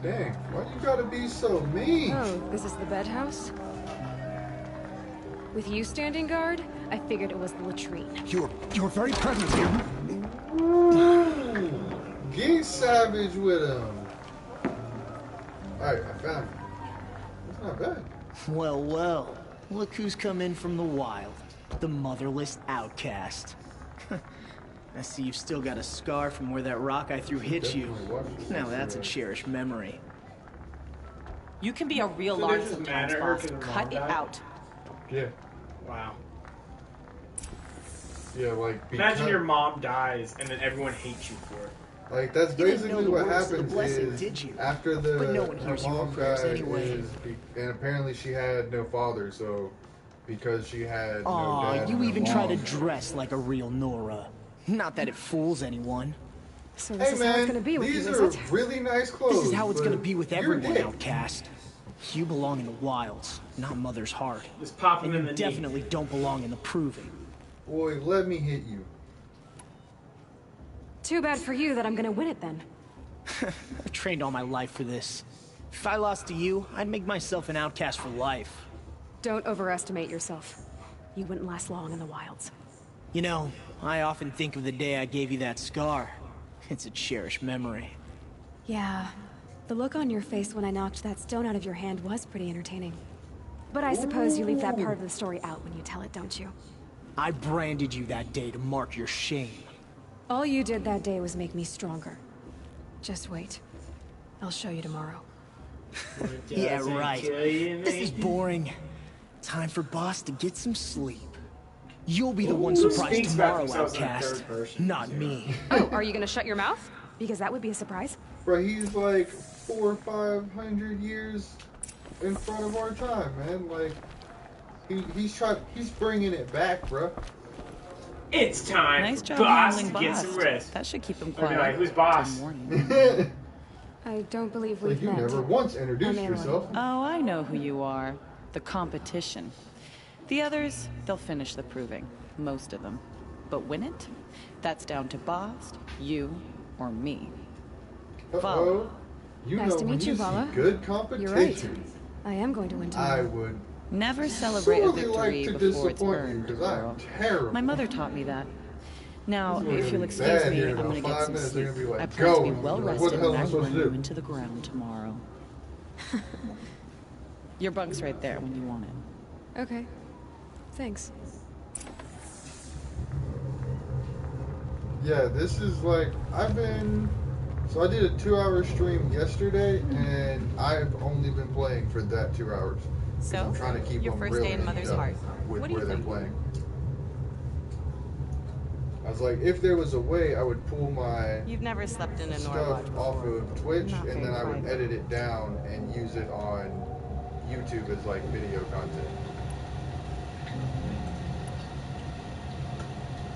Dang, why you gotta be so mean? Oh, this is the bedhouse? With you standing guard, I figured it was the latrine. You're very pregnant here. Ooh, get savage with him. Alright, I found him. That's not bad. Well, well. Look who's come in from the wild. The motherless outcast. I see you've still got a scar from where that rock I threw hit you. Now that's a cherished memory. You can be a real So lord this is sometimes, mad at her boss. 'cause her Cut mom it died? out. Yeah. Wow. Yeah, like, Imagine your mom dies and then everyone hates you for it. Like, that's You didn't know basically the what words to the happens blessing, is, did you? after But no one her hears your mom prayers died, anyway. and apparently she had no father, so because she had no Aw, dad you and no even try to mom. dress like a real Nora. Not that it fools anyone. So Hey man, these are really nice clothes. This is how it's but gonna be with you're everyone, dick. outcast. You belong in the wilds, not Mother's heart. Just pop him and in you the knee. definitely don't belong in the proving. Boy, let me hit you. Too bad for you that I'm gonna win it then. I've trained all my life for this. If I lost to you, I'd make myself an outcast for life. Don't overestimate yourself. You wouldn't last long in the wilds. You know, I often think of the day I gave you that scar. It's a cherished memory. Yeah, the look on your face when I knocked that stone out of your hand was pretty entertaining. But I suppose you leave that part of the story out when you tell it, don't you? I branded you that day to mark your shame. All you did that day was make me stronger. Just wait. I'll show you tomorrow. Yeah, right. This is boring. Time for Boss to get some sleep. You'll be the one Who surprised speaks about tomorrow, themselves in outcast. third person? Not me. Oh, are you gonna shut your mouth? Because that would be a surprise. Bro, he's like 400 or 500 years in front of our time, man. Like, he's bringing it back, bro. It's time Nice for job Boss handling to get Boss. some rest. That should keep him I'd be quiet. like, who's Boss? till morning. I don't believe Like, we've you met. never once introduced I'm Aloy. yourself. Oh, I know who you are. The competition. The others, they'll finish the proving. Most of them. But win it? That's down to Boss, you, or me. Uh-oh. You Nice know to when meet you, you see Vala. good competition, You're right. I am going to win tomorrow. I would Never celebrate a sorely victory like to before it's disappoint you, earned, because girl. I'm terrible. My mother taught me that. Now, This is if gonna you'll be excuse bad me, here I'm in gonna about get 5 some minutes. sleep. They're gonna be like, I plan to be go. well Like, what rested the hell when am I I supposed run to you do? into the ground tomorrow. Your bunk's right there when you want it. Okay. Thanks. Yeah, this is like, so I did a 2-hour stream yesterday, and I've only been playing for that 2 hours. So, I'm trying to keep your them first really day in Mother's up Heart. with What do where you they're think? playing. I was like, if there was a way, I would pull my You've never slept in a Nora stuff lodge off before. of Twitch, Not and very then I would private. edit it down and use it on YouTube as like video content.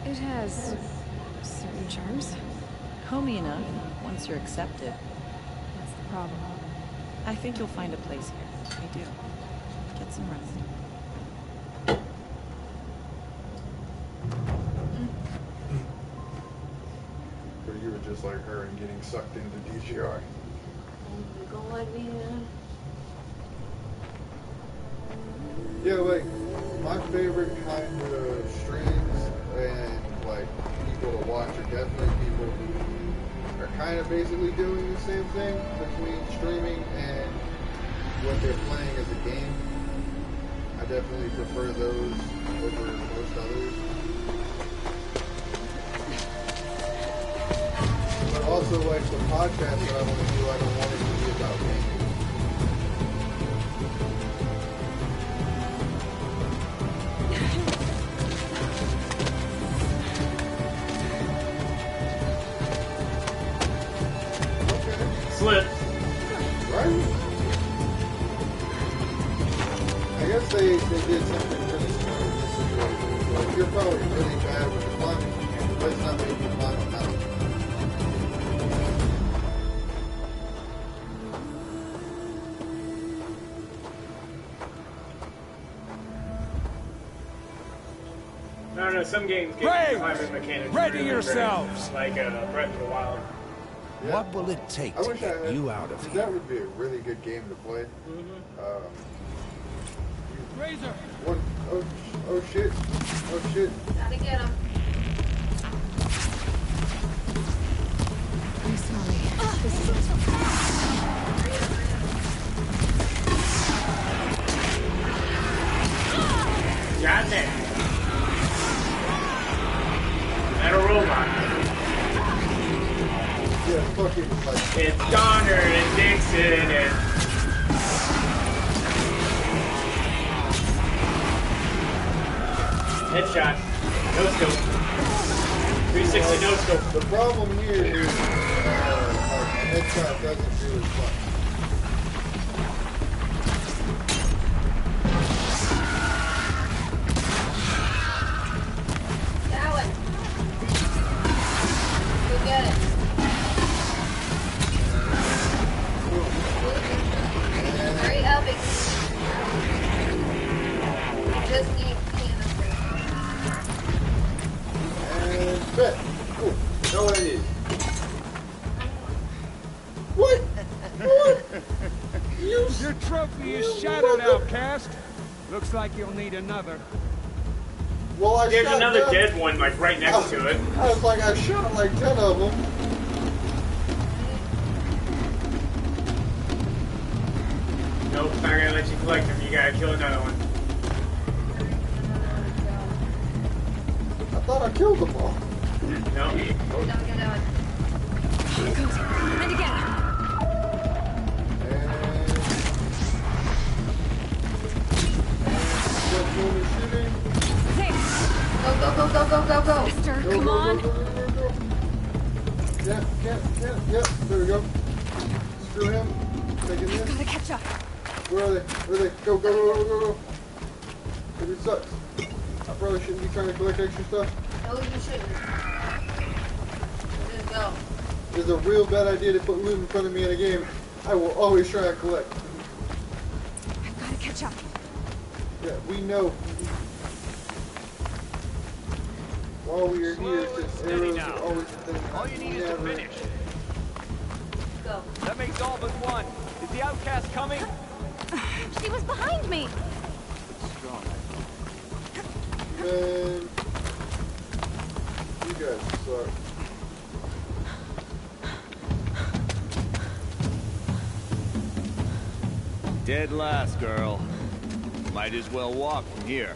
It has certain charms. Homey enough, once you're accepted. That's the problem. I think you'll find a place here. I do. Get some rest. But you were just like her and getting sucked into DGR. Oh my god, man. Yeah, like, my favorite kind of streams and, like, people to watch are definitely people who are kind of basically doing the same thing between streaming and what they're playing as a game. I definitely prefer those over most others. But also, like, the podcast that I want to do, I don't want it to be about games. Slip. Right? I guess they did something really smart in this situation. Like, you're probably really bad with the climbing, but it's not making you climb a mountain. No, some games get Brave! climbing mechanics. Ready really yourselves! great, like Breath of the Wild. What will it take I to wish I get had, you out of that here? would be a really good game to play. Razor! One, oh shit. Oh shit. Gotta get him. I'm sorry. This is Got it. Metal robot. Yeah, fucking like. It's Donner and Dixon and. Headshot. No scope. 360 no scope. The problem here is headshot doesn't do as much. That one. Go get it. Hurry up and just need canister. And bet. Cool. Know what I need. What? Your trophy is shattered, outcast. Looks like you'll need another. Well, I There's shot another down- dead one, like right next to it. I was like, I shot like 10 of them. Nope, it's not gonna let you collect them. You gotta kill another one. I thought I killed them all. No. Don't get that one. And again. Go, go, go, go, go, go, go. Mister, Go, come go, on. go, go, go, go. Yeah, there we go. Screw him. Taking this. Gotta catch up. Where are they? Where are they? Go, go, go, go, go, go. It sucks. I probably shouldn't be trying to collect extra stuff. No, you shouldn't. Just go. It's a real bad idea to put loot in front of me in a game. I will always try and collect. I've gotta catch up. Yeah, we know. While we are here, since arrows are always the thing. All you need is to finish. Go. That makes all but one. Is the outcast coming? She was behind me. Man, you guys suck. Dead last, girl. Might as well walk from here.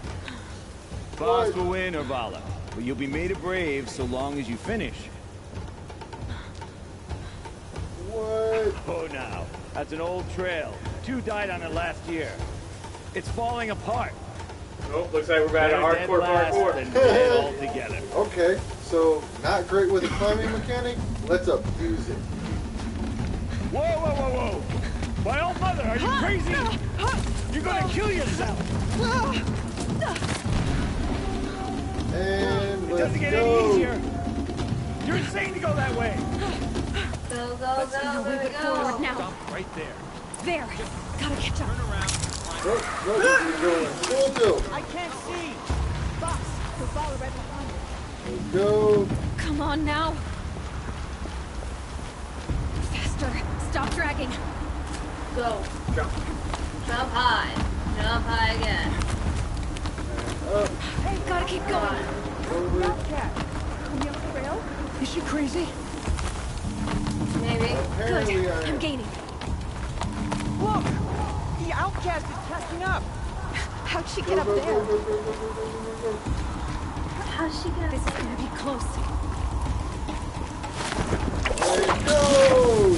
Boss will win, Urvala, but you'll be made a brave so long as you finish. What? Oh, now. That's an old trail. 2 died on it last year. It's falling apart. Nope, looks like we're about to Better hardcore dead last parkour. than dead altogether. Okay, so not great with the climbing mechanic. Let's abuse it. Whoa, whoa, whoa, whoa! My old mother, are you crazy? You're gonna kill yourself! And It let's doesn't get go. any easier! You're insane to go that way! Go, go, go, there we go. Forward now. Stop right there. There. Gotta catch up. Turn around. Go, go, you're going full tilt. I can't see. Boss, the ball right behind you. Let's go. Come on now. Faster. Stop dragging. Go. Jump. Jump high. Jump high again. Up. Hey, gotta keep going. Over. Is she crazy? Maybe. Apparently Good. I I'm am. gaining. Look! The outcast is catching up! How'd she Go, get up go, there? go, go, go, go, go, go, go. How's she gonna This is gonna be close. Let's go. go?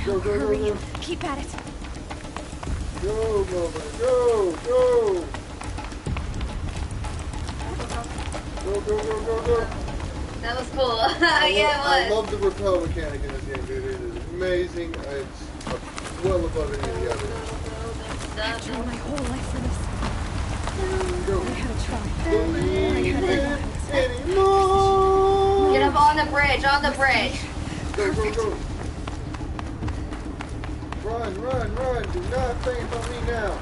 Go, go, Hurry. go, go. Keep at it. Go, Nova. Go, go. Go, go, go, go, go. That was cool. I Yeah, I it was. love the rappel mechanic in this game, dude. It is amazing. It's well above any of the others. I've trained my whole life for this. Go. I gotta try. Believe I gotta it anymore. Get up on the bridge, on the bridge. Go, go, go. Run, run, run. Do not faint on me now.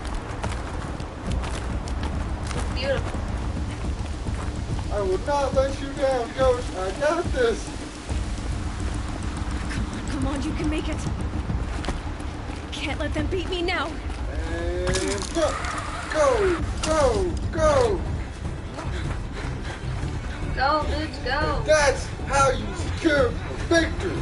It's beautiful. I will not let you down, Coach. I got this. Come on, you can make it. Can't let them beat me now. And go, go, go, go. Go, dudes, go. That's how you secure a victory.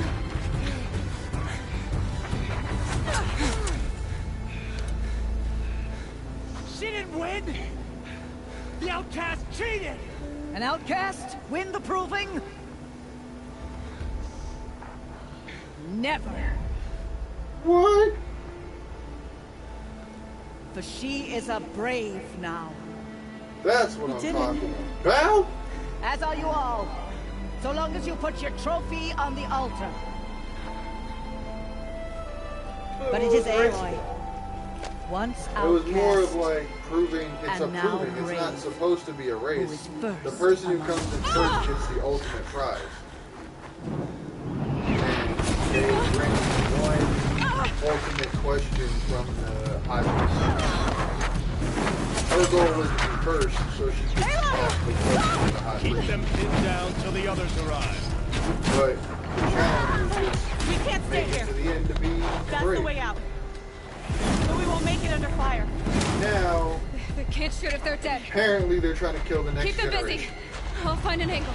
She didn't win! The outcast cheated! An outcast? Win the proving? Never. What? For she is a brave now. That's what I'm talking about. Val? As are you all. So long as you put your trophy on the altar. But it is Aloy. Once outcast. It was more of like proving it's a and now proving. It's brave. not supposed to be a race. is first The person who among comes in first gets the ultimate prize. And they bring one ultimate question from the high priest. Her goal was to be first, so she could ask the question from the high Keep priest. them pinned down till the others arrive. But the challenge is just We can't stay make it here. to the end to be That's brave. the way out. But we won't make it under fire. Now, They can't shoot if they're dead. apparently they're trying to kill the next Keep them generation. busy. I'll find an angle.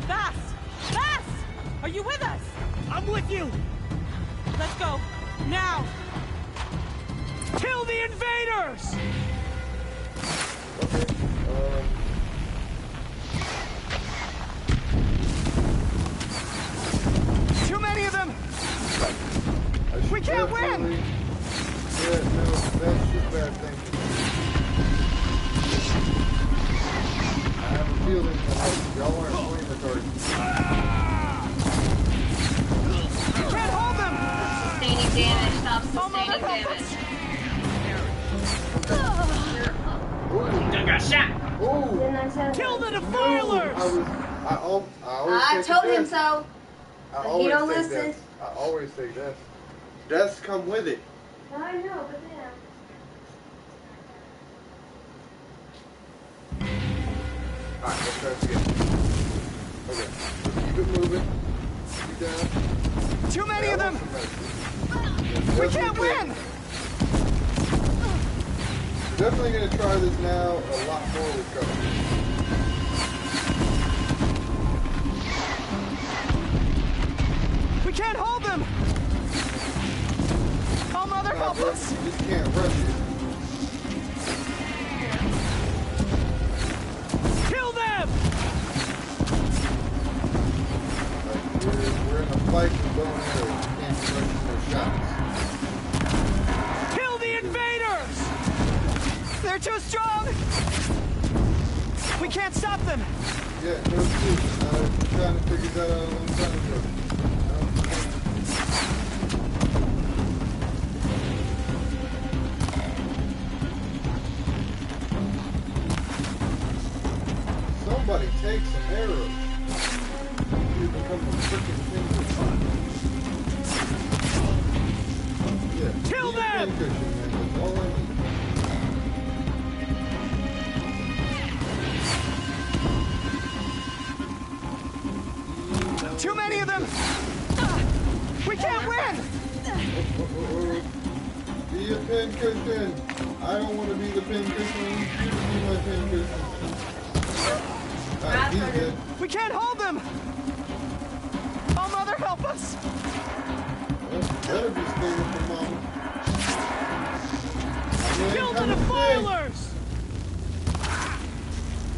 Bass! Bass! Are you with us? I'm with you! Let's go. Now! Kill the invaders! Okay. Too many of them! I should We can't win! definitely- Yeah, no, that's just bad thinking. I have a feeling that y'all aren't flame retarded. You can't hold them! Sustaining damage. Stop sustaining damage. I got shot. Ooh! Kill the I defilers! always I take told death. him so. I He always don't take listen. death. I always take death. Deaths come with it. I know, but damn. Alright, let's try this again. Okay. Keep it moving. Keep down. Too many of them! We We can't win! Definitely gonna try this now a lot more with cover. We can't hold them! Oh, Mother, Nah, help bro, us! you just can't rush it. Kill them! Like, we're in a fight with bow and arrow. You can't be rushing those shots. They're too strong! We can't stop them! Yeah, no excuse. I'm trying to figure that out a long time ago. Somebody take some arrows. You become a freaking finger fun. Yeah. Kill them! That's all I need. Too many of them! We can't win! Be a pincushion. I don't want to be the pincushion. You be my pincushion. Alright, he's dead. We can't hold them! Oh, Mother, help us! Better be scared for Mama. Kill the defilers!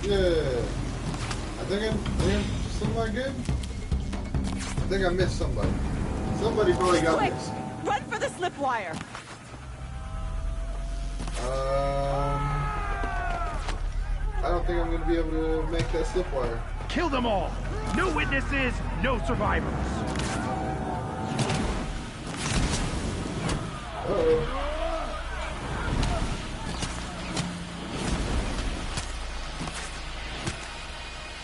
Yeah. I think I'm somebody good. I think I missed somebody. Somebody probably got Quick! missed. Run for the slip wire! I don't think I'm going to be able to make that slip wire. Kill them all! No witnesses, no survivors! Uh-oh.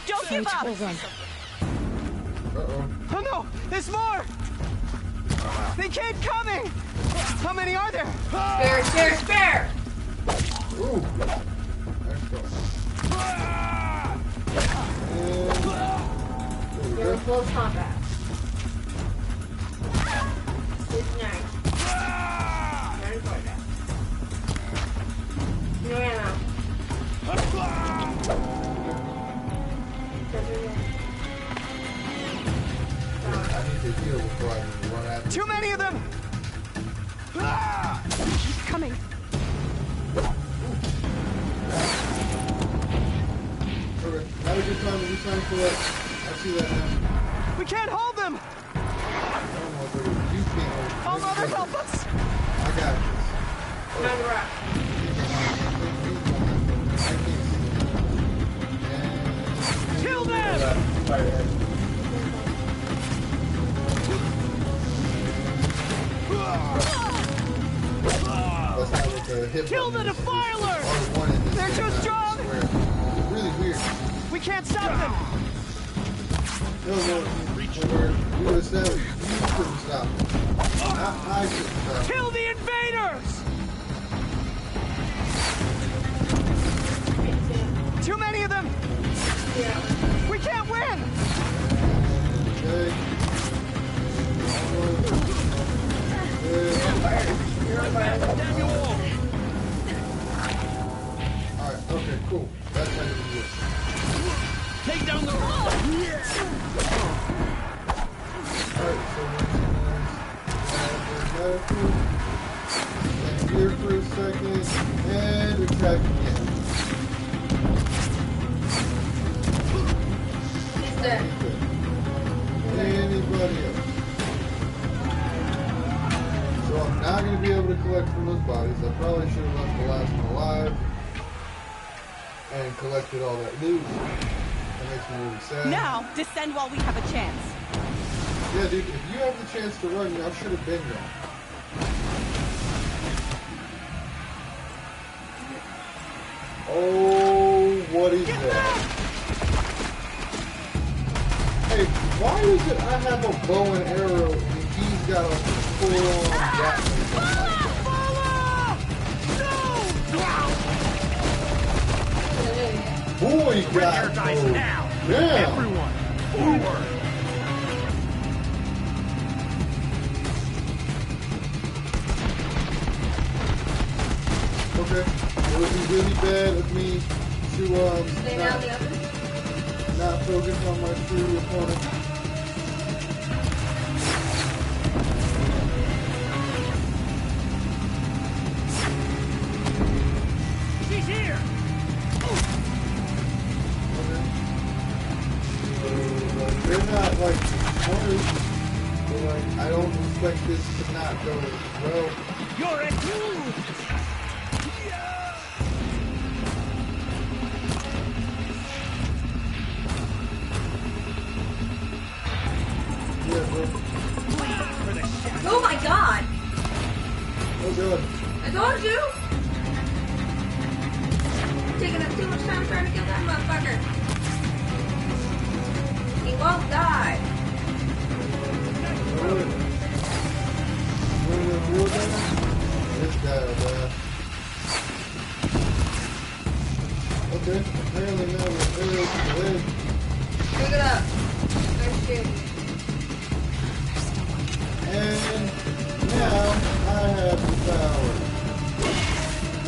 Don't give up! Uh-oh. Oh no! There's more! They keep coming! How many are there? Spare! Ooh. You're in close combat. It's nice. Not in combat. No ammo. I need to heal before I run at them. Too many of them! He's coming. Okay, not a good time to be trying to collect. I see that now. We can't hold them! You can't hold them. Oh, Mother, help us! I got this. Not the rock. Kill them! Kill the defilers! They're too strong! It's really weird. We can't stop them! No, you would have said you couldn't stop them. I couldn't stop them. Kill the invaders! Too many of them! Yeah. We can't win! Okay. Alright, okay, cool. That's how you do it. Take down the rock! Alright, so stand here for a second, and attack again. He's dead. Anybody else? So I'm not going to be able to collect from those bodies. I probably should have left the last one alive and collected all that loot. That makes me really sad. Now, descend while we have a chance. Yeah, dude, if you have the chance to run, y'all should have been gone. Oh, what is that? Hey, why is it I have a bow and arrow and he's got a full-on gatling? Boy, got guys now! Yeah. Everyone, forward! Okay, it would be really bad of me to Stay down the other. not focus on my true opponent. She's here! They're not like corners. They're like, I don't expect this to not go well. You're a Oh my god! Oh god. I told you! You're taking up too much time trying to kill that motherfucker. He won't die. This guy will die. Okay, apparently now we're arrows to the leg. Pick it up. Nice shit. And now I have the power.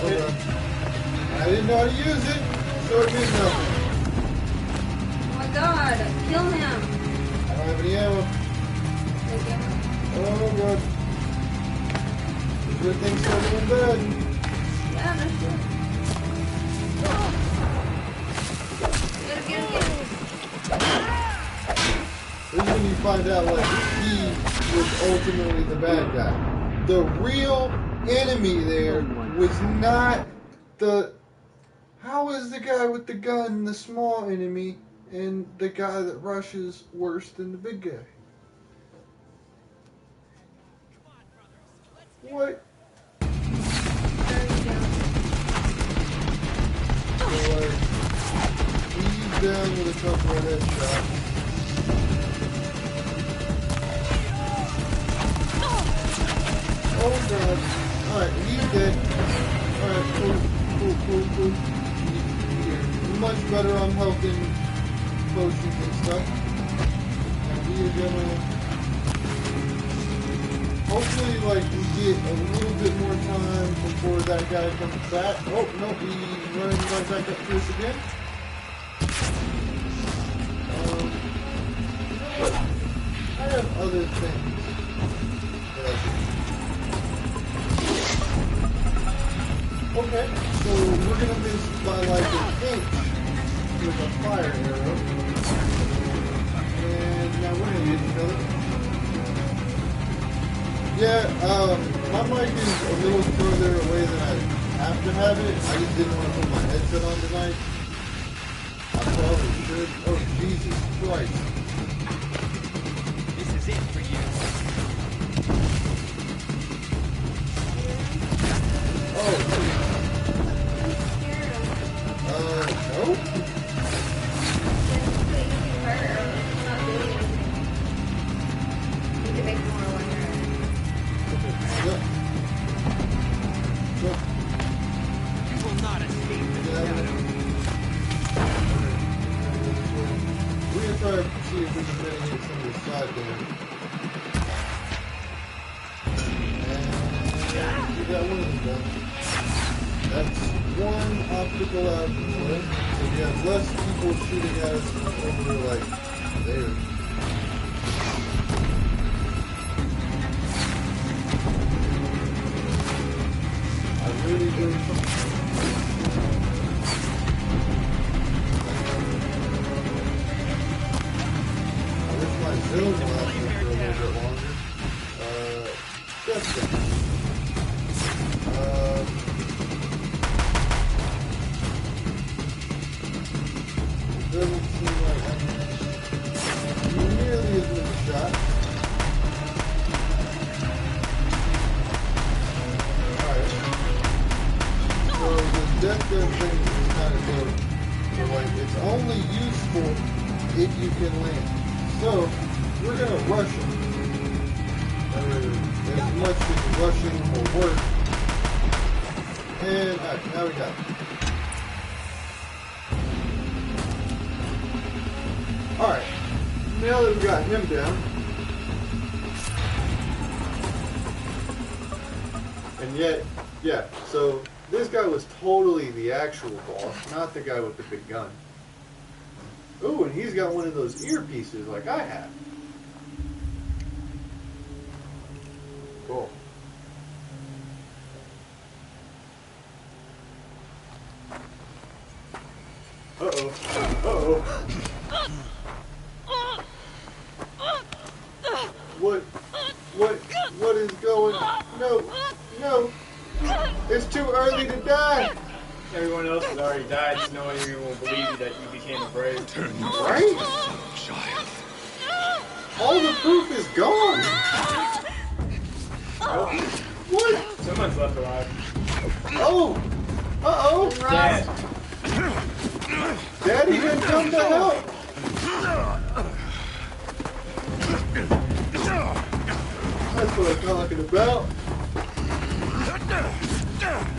Okay. I didn't know how to use it, so it did nothing. Oh my god, kill him. I don't have any ammo. Oh god. Good thing started in bed. Yeah, that's good. Get him. This is when you find out, like, he was ultimately the bad guy. The real enemy there was not the... How is the guy with the gun the small enemy and the guy that rushes worse than the big guy? What? So, like, he's down with a couple of headshots. Oh god. Alright, he's dead. Alright, cool. You're much better on health and potions and stuff. And we are gonna... Hopefully, like, we get a little bit more time before that guy comes back. Oh, no, he's running right back up to us again. But I have other things that I can do. Okay, so we're gonna miss by like an inch with a fire arrow. And now we're gonna hit each other. Yeah, my mic is a little further away than I have to have it. I just didn't want to put my headset on tonight. I probably should. Oh, Jesus Christ. This is it for you. Oh, no? You can make more one You will not escape the shadow. We're gonna try to see if we can mitigate some of this side damage. And we got one of them done. That's one optical out of the way. So we have less people shooting at us over like there. I really do. I wish my zoom lasted for a little bit longer. That's good. Doesn't seem like I'm nearly as much shot. Alright. So the death gun thing is kind of dope. So like it's only useful if you can land. So we're gonna rush him. As much as rushing will work. And alright, now we got it. Alright, now that we got him down, and yet, yeah, so this guy was totally the actual boss, not the guy with the big gun. Ooh, and he's got one of those earpieces like I have. Cool. Uh-oh. Uh-oh. What is going? No. It's too early to die. Everyone else has already died, so no one even will believe you that you became a brave. Right? All the proof is gone. What? Someone's left alive. Oh! Uh-oh! Dead. Daddy didn't come to help! That's what I'm talking about.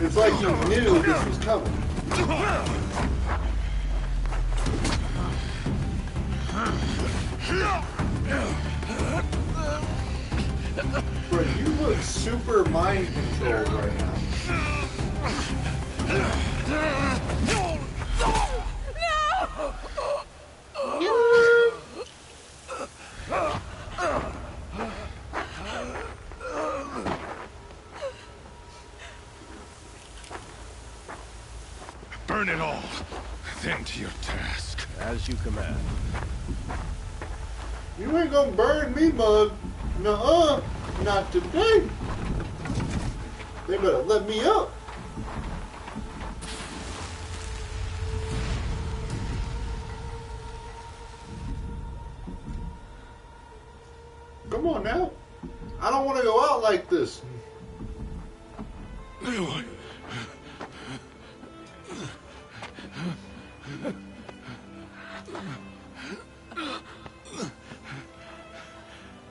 It's like he knew this was coming. Bro, you look super mind controlled right now. Burn it all, then to your task. As you command. You ain't gonna burn me, mug. Nuh-uh. Not today. They better let me up. Come on now. I don't want to go out like this. Aloy.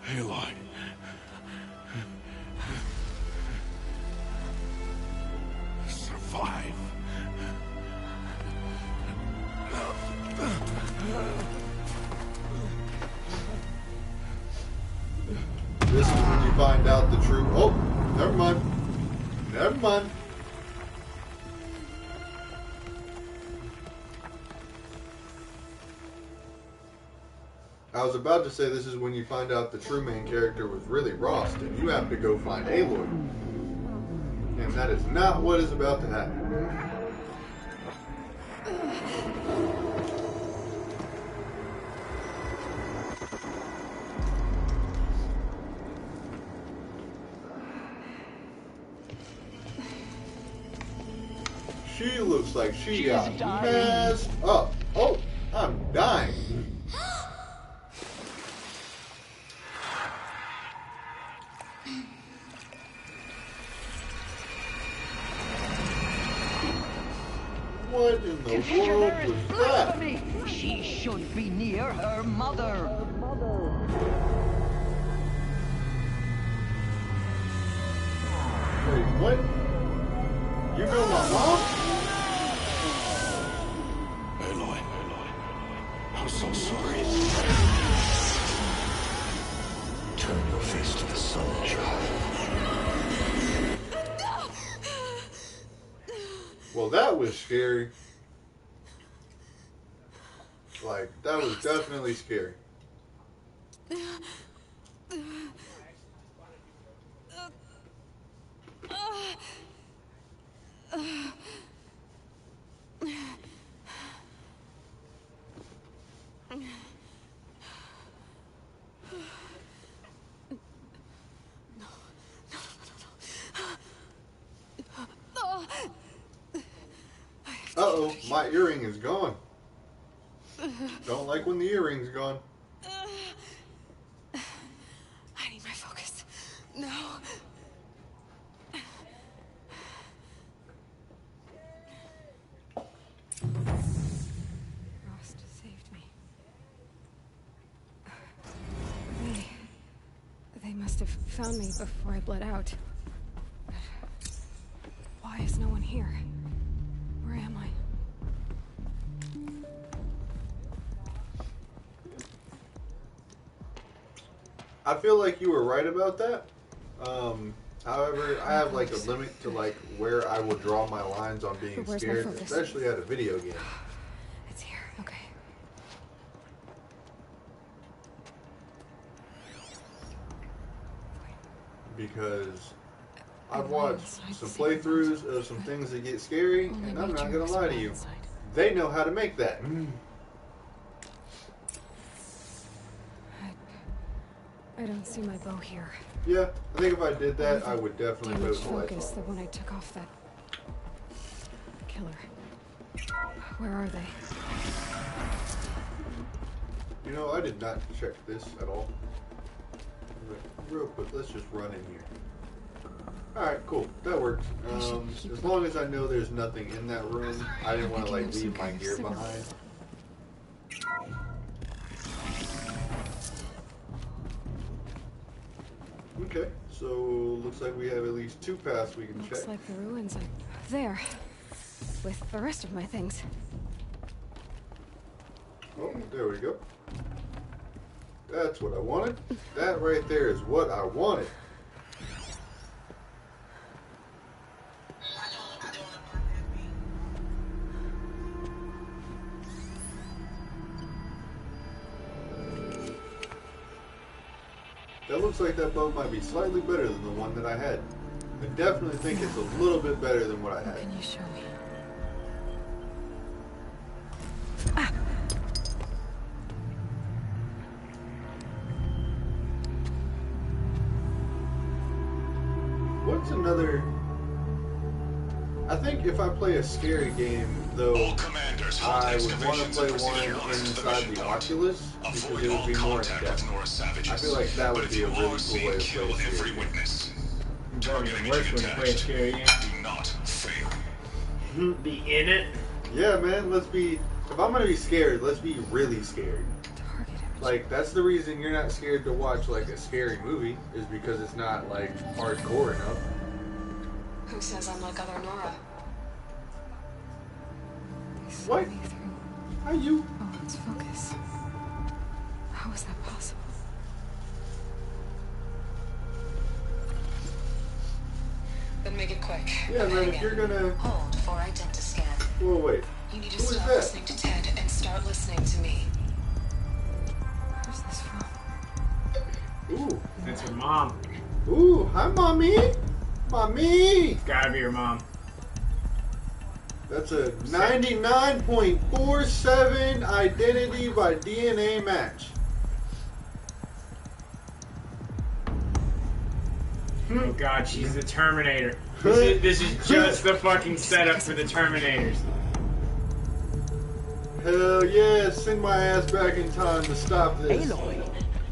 Aloy. Survive. This is when you find out the true... Oh, never mind. Never mind. I was about to say this is when you find out the true main character was really Rost, and you have to go find Aloy. And that is not what is about to happen. She looks like she got messed up. Oh, I'm dying. What in the world was that? She should be near her mother. Wait, what? You know my mom? Aloy. I'm so sorry. Turn your face to the sun, child. Well, that was scary. Like, that was definitely scary. Uh-oh, my earring is gone. Don't like when the earring's gone. I need my focus. No. Rost saved me. They must have found me before I bled out. Why is no one here? Where am I? I feel like you were right about that. However, I have like a limit to like where I will draw my lines on being scared, especially at a video game. It's here. Okay. Because I've watched some playthroughs of some things that get scary, and I'm not gonna lie to you, they know how to make that. I don't see my bow here. Yeah, I think if I did that, I would definitely put Damaged the lights focus on. the one I took off that killer. Where are they? You know, I did not check this at all. Real quick, let's just run in here. Alright, cool. That works. As long as I know there's nothing in that room, I didn't want to like leave my gear behind. Okay, so looks like we have at least 2 paths we can check. Looks like the ruins are there, with the rest of my things. Oh, there we go. That's what I wanted. That right there is what I wanted. That looks like that bow might be slightly better than the one that I had. I definitely think it's a little bit better than what I had. Can you show me? What's another... I think if I play a scary game, though, I would want to play one inside the Oculus, because it would be more in-depth. I feel like that would be a really cool way to play a scary game. It's even worse when you play a scary game. Be in it? Yeah, man, let's be... If I'm going to be scared, let's be really scared. Like, that's the reason you're not scared to watch, like, a scary movie, is because it's not, like, hardcore enough. Who says I'm like other Nora? What? How you? Oh, let's focus. How is that possible? Then make it quick. Yeah, man, if you're gonna... Hold for identiscan. Whoa, wait. You need to Who is stop that? listening to Ted and start listening to me. Where's this from? Ooh, that's her mom. Ooh, hi, mommy. Mommy. It's gotta be your mom. That's a 99.47 identity by DNA match. Oh god, she's the Terminator. This is just the fucking setup for the Terminators. Hell yeah, send my ass back in time to stop this. Aloy,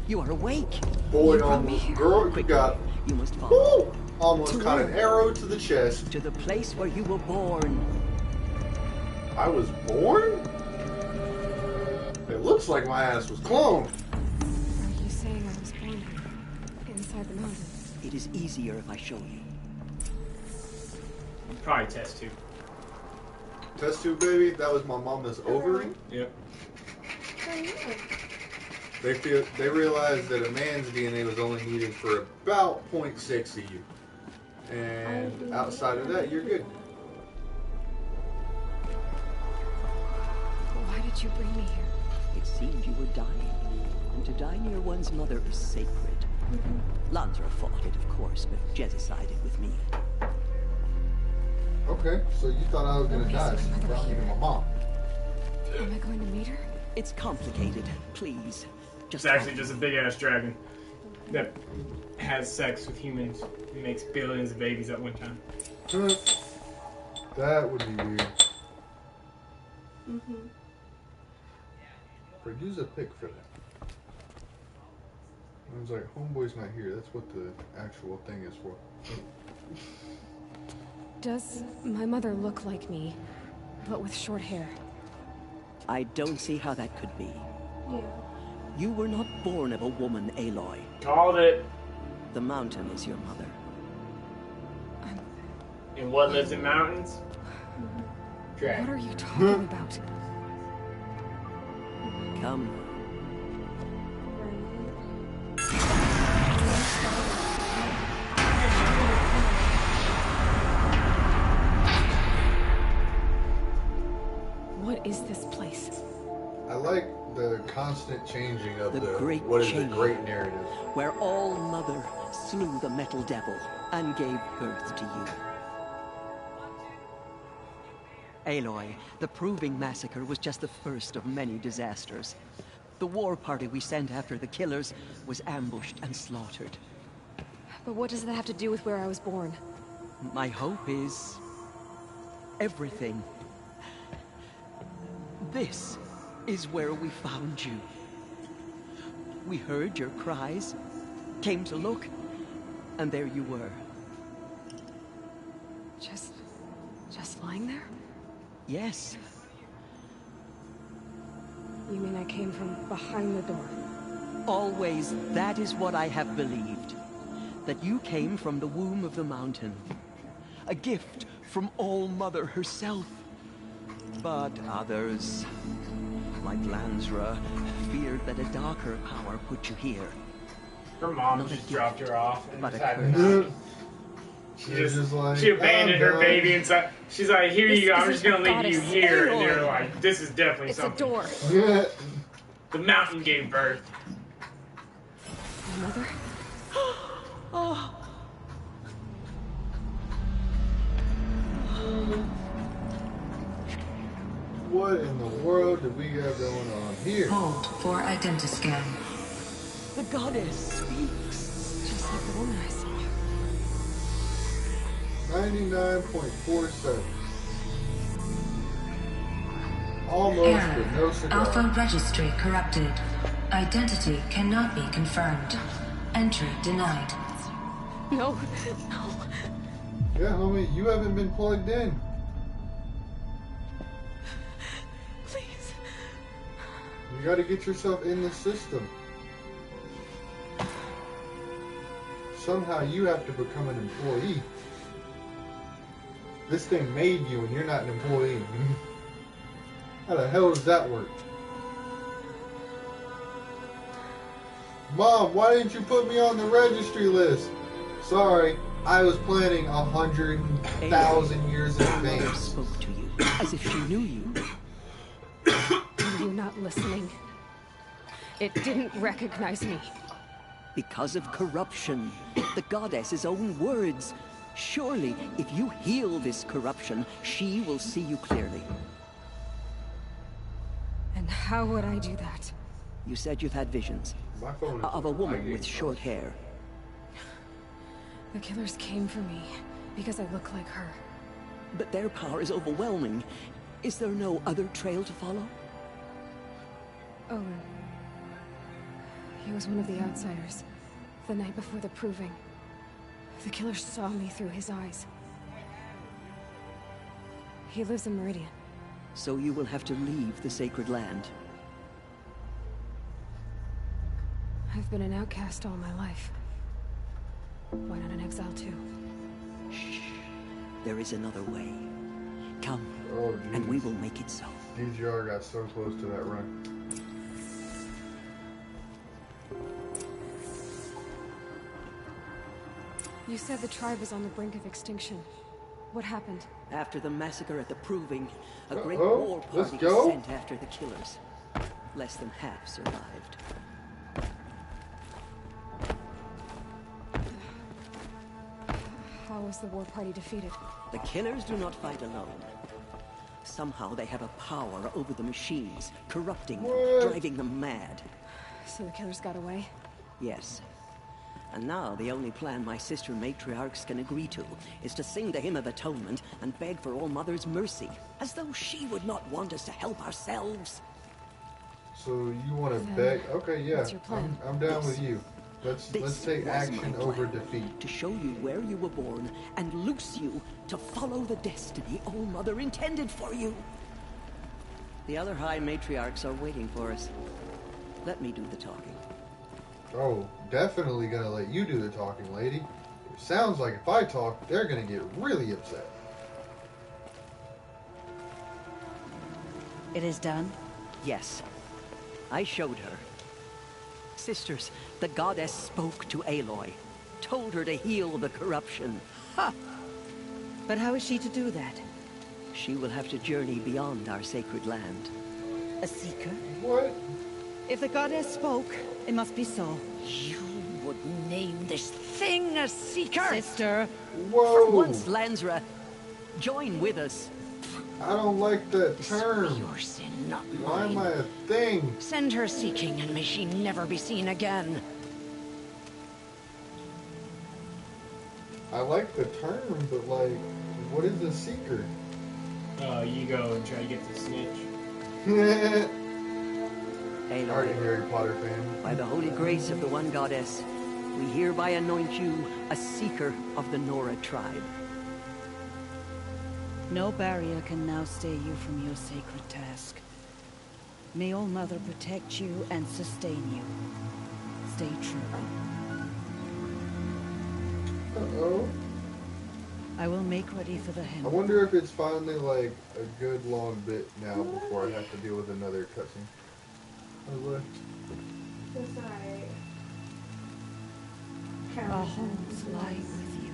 you are awake. Boy, almost. Girl, you got... You must follow. Woo! Almost caught an arrow to the chest. To the place where you were born. I was born? It looks like my ass was cloned. Are you saying I was born here? Inside the mountains? It is easier if I show you. Probably test tube. Test tube, baby? That was my mama's ovary? Yep. They realized that a man's DNA was only needed for about 0.6 of you. And outside of that, you're good. Why did you bring me here? It seemed you were dying. And to die near one's mother is sacred. Lansra fought it, of course, but Jezza sided with me. Okay, so you thought I was gonna die, so you brought me to my mom. Am I going to meet her? It's complicated. Please. It's actually just a big ass dragon that has sex with humans and makes billions of babies at one time. That would be weird. Produce a pic for that. I was like, homeboy's not here. That's what the actual thing is for. Does my mother look like me, but with short hair? I don't see how that could be. Yeah. You were not born of a woman, Aloy. Called it. The mountain is your mother. And what lives in mountains? Dragon. What are you talking about? Come. What is this place? I like the constant changing of The great what is change. the great narrative. Where All Mother slew the Metal Devil and gave birth to you. Aloy, the Proving Massacre was just the first of many disasters. The war party we sent after the killers was ambushed and slaughtered. But what does that have to do with where I was born? My hope is... everything. This is where we found you. We heard your cries, came to look, and there you were. Just lying there? Yes. You mean I came from behind the door? Always, that is what I have believed. That you came from the womb of the mountain. A gift from All-Mother herself. But others, like Lansra, feared that a darker power put you here. Her mom Not just a dropped gift, her off and but just a had her curse. out. She abandoned her baby inside. She's like, here you go, I'm just gonna leave you here. And they're like, this is definitely something. It's a door. The mountain gave birth. Mother? Oh. What in the world do we got going on here? Hold for identiscan. The goddess speaks. Just like the woman I saw. 99.47. Almost, but no cigar. Alpha registry corrupted. Identity cannot be confirmed. Entry denied. No. Yeah, homie, you haven't been plugged in. Please. You gotta get yourself in the system. Somehow you have to become an employee. This thing made you and you're not an employee. How the hell does that work? Mom, why didn't you put me on the registry list? Sorry, I was planning 100,000 years in advance. Spoke to you as if she knew you. Are you not listening? It didn't recognize me. Because of corruption. The goddess's own words. Surely, if you heal this corruption, she will see you clearly. And how would I do that? You said you've had visions. Of a woman with short hair. The killers came for me because I look like her. But their power is overwhelming. Is there no other trail to follow? Owen. He was one of the outsiders. The night before the proving. The killers saw me through his eyes. He lives in Meridian. So you will have to leave the sacred land. I've been an outcast all my life. Why not an exile too? Shh. There is another way. Come, oh, and we will make it so. DGR got so close to that run. You said the tribe was on the brink of extinction. What happened? After the massacre at the Proving, a great war party was sent after the killers. Less than half survived. How was the war party defeated? The killers do not fight alone. Somehow they have a power over the machines, corrupting them, driving them mad. So the killers got away? Yes. And now the only plan my sister matriarchs can agree to is to sing the Hymn of Atonement and beg for All-Mother's mercy, as though she would not want us to help ourselves. So you want to beg? Okay, yeah. What's your plan? I'm down with you. Let's take action over defeat. To show you where you were born and loose you to follow the destiny All-Mother intended for you. The other High Matriarchs are waiting for us. Let me do the talking. Oh, definitely gonna let you do the talking, lady. It sounds like if I talk, they're gonna get really upset. It is done? Yes. I showed her. Sisters, the goddess spoke to Aloy. Told her to heal the corruption. Ha! But how is she to do that? She will have to journey beyond our sacred land. A seeker? What? If the goddess spoke, it must be so. You would name this thing a seeker? Sister. Whoa. For once, Lansra, join with us. I don't like that term. Your sin, not Why mine. am I a thing? Send her seeking, and may she never be seen again. I like the term, but like, what is a seeker? You go and try to get the snitch. Aloy, Are you a Harry Potter fan? by the holy grace of the one goddess, we hereby anoint you a seeker of the Nora tribe. No barrier can now stay you from your sacred task. May All Mother protect you and sustain you. Stay true. Uh-oh. I will make ready for the hen. I wonder if it's finally like a good long bit now before I have to deal with another cutscene. That's alright. Our homes lie with you.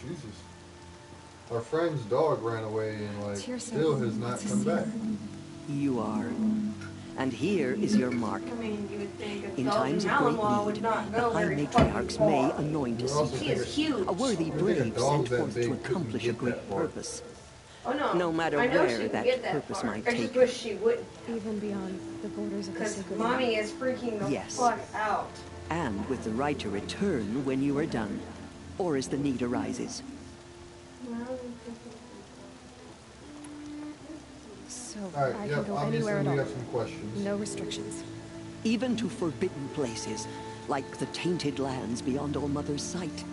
Jesus. Our friend's dog ran away and like still has not come back. You are. And here is your mark. In times of great need, the High Matriarchs may anoint a seeker, a worthy brave sent forth to accomplish a great purpose. Oh no. No matter I know where she that get purpose far. might I take just her. wish she wouldn't. Even beyond the borders of the Because sacred mommy land. is freaking the Yes. fuck out. And with the right to return when you are done, or as the need arises. So Alright, I yep, can go obviously anywhere at we all. have some questions. No restrictions. Even to forbidden places, like the tainted lands beyond All Mother's sight,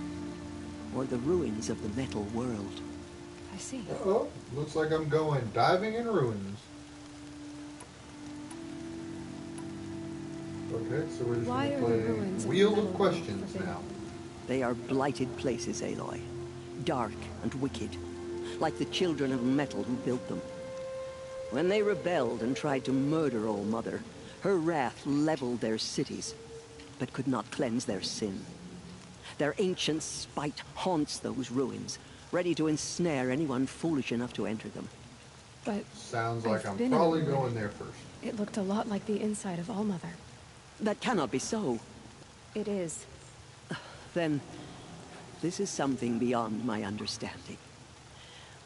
or the ruins of the metal world. I see. Uh-oh. Looks like I'm going diving in ruins. Okay, so we're just Why going are the to play ruins of Wheel the of metal Questions forbidden? now. They are blighted places, Aloy. Dark and wicked, like the children of metal who built them. When they rebelled and tried to murder All Mother, her wrath leveled their cities, but could not cleanse their sin. Their ancient spite haunts those ruins, ready to ensnare anyone foolish enough to enter them. But sounds like I've I'm been in probably a ruin. going there first. It looked a lot like the inside of All Mother. That cannot be so. It is. Then, this is something beyond my understanding.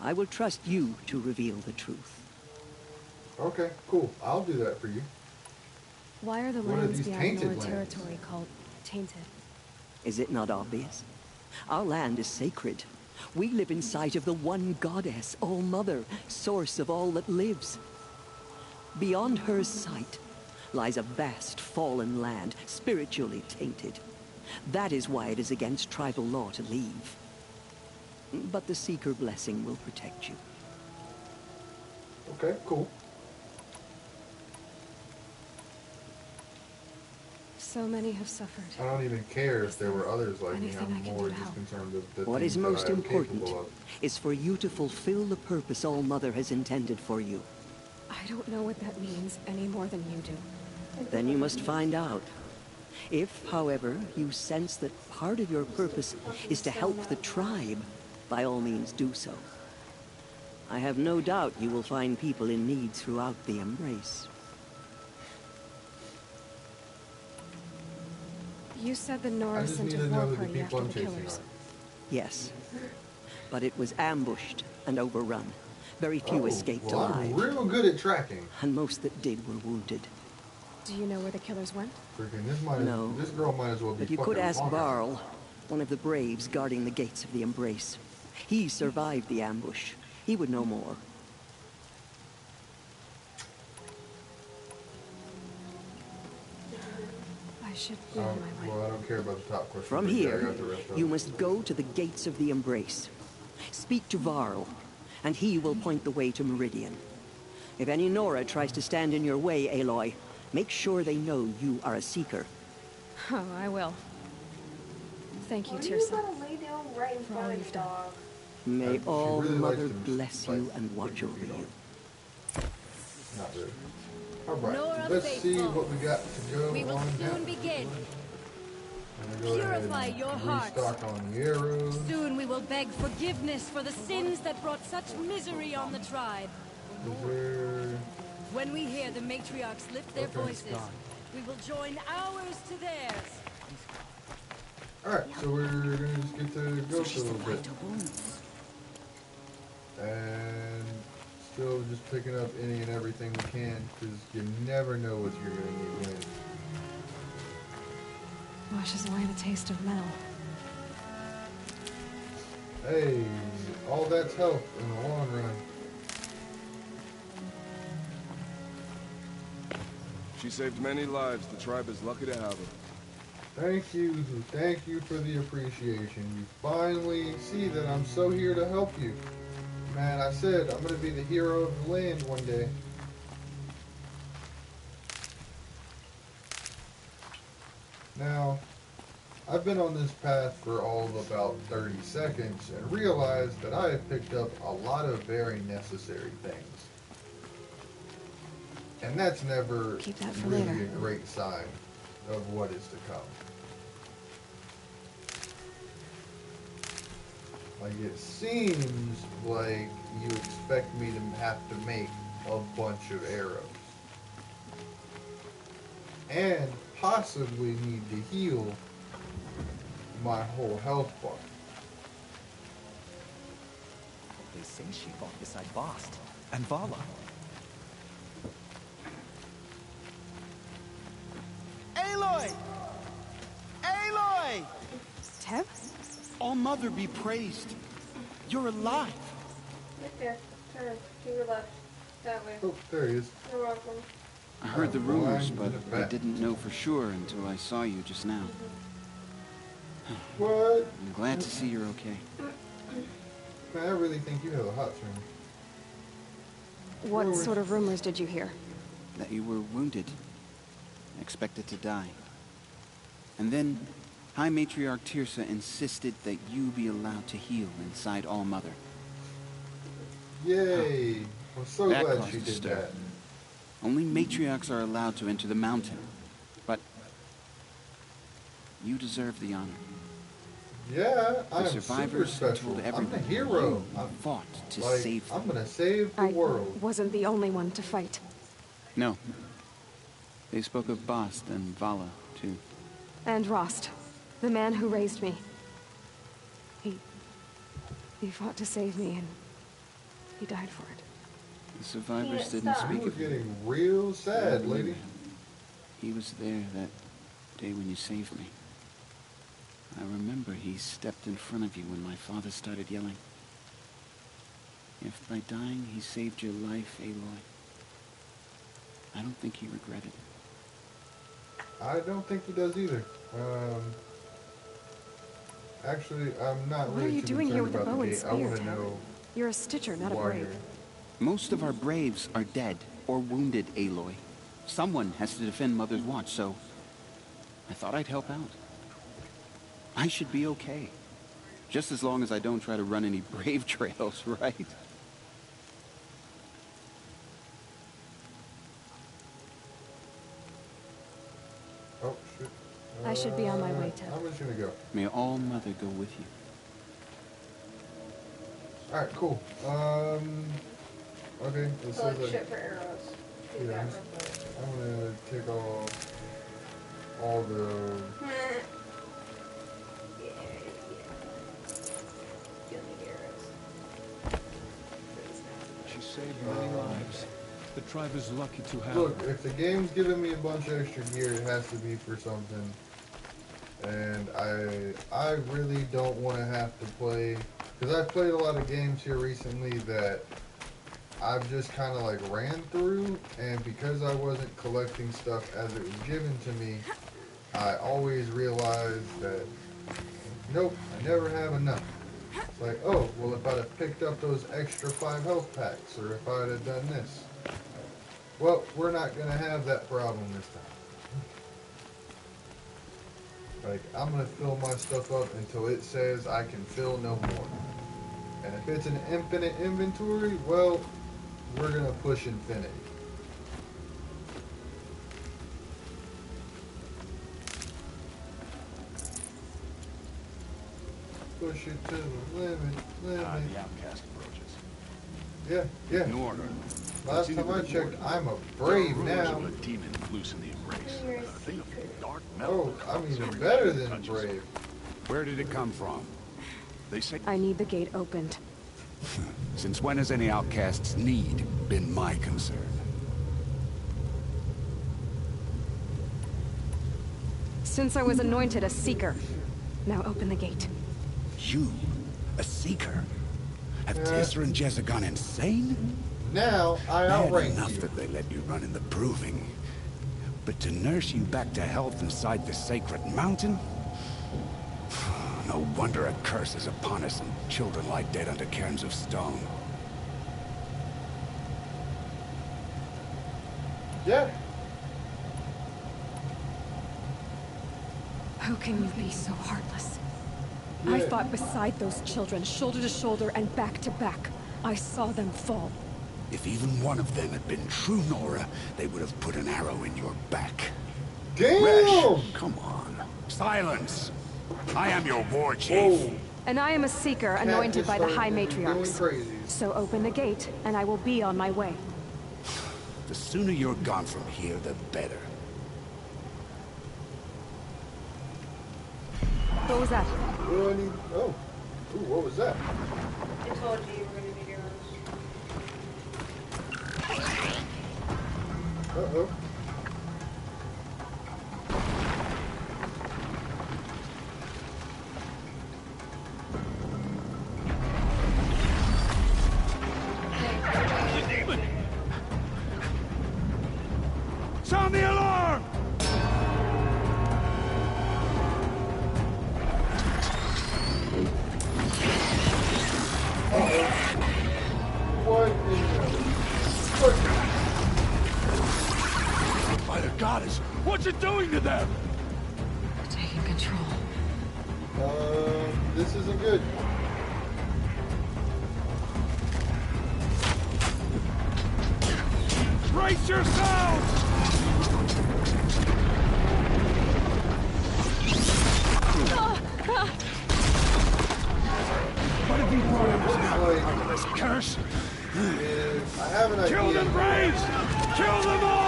I will trust you to reveal the truth. Okay, cool. I'll do that for you. Why are the What are lands these beyond tainted Nora lands? territory called tainted? Is it not obvious? Our land is sacred. We live in sight of the one goddess, All Mother, source of all that lives. Beyond her sight lies a vast fallen land, spiritually tainted. That is why it is against tribal law to leave. But the Seeker blessing will protect you. Okay, cool. So many have suffered. I don't even care if there were others like me. Anything I I'm can more do to just help? concerned with the What things is that most I'm important capable of. is for you to fulfill the purpose All Mother has intended for you. I don't know what that means any more than you do. Then you must find out. If, however, you sense that part of your purpose is to help the tribe, by all means do so. I have no doubt you will find people in need throughout the Embrace. You said the I Nora just sent need a to war know who the party people after I'm the chasing killers. are. Yes. But it was ambushed and overrun. Very few escaped well, alive. I'm real good at tracking. And most that did were wounded. Do you know where the killers went? Freaking No. this girl might as well be But you could fucking ask Wonka. Varl, one of the braves guarding the gates of the Embrace. He survived the ambush. He would know more. I should be on my way. Well, I don't care about the top question. From but yeah, I here, got the rest of you it. must go to the gates of the Embrace. Speak to Varl, and he will point the way to Meridian. If any Nora tries to stand in your way, Aloy, make sure they know you are a Seeker. Oh, I will. Thank you, Why do you Tirsa. gotta lay down right in For all front of you've the done. dog? May She All really likes Mother to bless you and watch over you. Not really. All right, Nora let's see faithful. what we got to go We will on soon down. begin. I'm gonna go ahead Purify and your hearts. restock on the arrows. Soon we will beg forgiveness for the sins that brought such misery on the tribe. Is there... When we hear the matriarchs lift their Okay. voices, we will join ours to theirs. Alright, so we're gonna just get to go for a little bit. And still just picking up any and everything we can, because you never know what you're gonna need when. Washes away the taste of metal. Hey, all that's help in the long run. She saved many lives. The tribe is lucky to have her. Thank you for the appreciation. You finally see that I'm so here to help you. Man, I said I'm gonna be the hero of the land one day. Now, I've been on this path for all of about 30 seconds and realized that I have picked up a lot of very necessary things. And that's never really a great sign of what is to come. Like, it seems like you expect me to have to make a bunch of arrows. And possibly need to heal my whole health bar. They say she fought beside Bast and Vala. Aloy! Aloy! Teb? All Mother be praised. You're alive. Right there. Turn to your left. That way. Oh, there he is. You're welcome. I heard the rumors, but I didn't know for sure until I saw you just now. What? I'm glad to see you're okay. Man, I really think you have a hot streak. What sort of rumors did you hear? That you were wounded. Expected to die. And then, High Matriarch Teersa insisted that you be allowed to heal inside All Mother. Yay! I'm so glad she did that. Only matriarchs are allowed to enter the mountain. But you deserve the honor. Yeah, the I'm survivors super special. told everyone I'm the hero. I fought to like, save them. I'm gonna save the world. I wasn't the only one to fight. No. They spoke of Bast and Vala, too. And Rost, the man who raised me. He fought to save me, and he died for it. The survivors didn't speak of him. Getting real sad, lady. He was there that day when you saved me. I remember he stepped in front of you when my father started yelling. If by dying he saved your life, Aloy, I don't think he regretted it. I don't think he does either. Actually, I'm not What really are you doing here with a bow and I spear, want to Ted? know You're a Stitcher, not a why brave. Most of our braves are dead or wounded, Aloy. Someone has to defend Mother's Watch, so I thought I'd help out. I should be okay. Just as long as I don't try to run any brave trails, right? Oh, shit. I should be on my way, Ted. I'm just gonna go. May All Mother go with you. Alright, cool. Okay, it Collect says like, shit for arrows. Do yeah, that real quick. I'm gonna take all the... She saved many lives. The tribe is lucky to have Look, her. if the game's giving me a bunch of extra gear, it has to be for something. And I really don't want to have to play, because I've played a lot of games here recently that I've just kind of like ran through, and because I wasn't collecting stuff as it was given to me, I always realized that, nope, I never have enough. It's like, oh, well, if I'd have picked up those extra 5 health packs, or if I'd have done this. Well, we're not going to have that problem this time. Like, I'm going to fill my stuff up until it says I can fill no more. And if it's an infinite inventory, well, we're going to push infinity. Push it to the limit. The outcast approaches. Yeah, yeah. Ignore her. Last time I checked, I'm a brave now. A demon loose in the embrace. A thing of dark Oh, metal. I'm even better than brave. Where did it come from? They say. I need the gate opened. Since when has any outcast's need been my concern? Since I was anointed a seeker. Now open the gate. You, a seeker? Have Teersa and Jezza gone insane? Now I Bad outrank enough you. that they let you run in the proving. But to nurse you back to health inside the sacred mountain? No wonder a curse is upon us and children lie dead under cairns of stone. Yeah. How can you be so heartless? I fought beside those children, shoulder to shoulder and back to back. I saw them fall. If even one of them had been true Nora, they would have put an arrow in your back. Damn! Resh, come on. Silence! I am your war chief. Whoa. And I am a seeker anointed by the High Matriarchs. So open the gate, and I will be on my way. The sooner you're gone from here, the better. What was that? Oh. Ooh, what was that? I told you you were going to be heroes. Uh-oh. The demon! Sound the alarm! By the goddess, what's it doing to them? Taking control. This isn't good. Brace yourselves! What have you brought us now? Out of this curse? I have an idea. Kill them, Braves! Kill them all!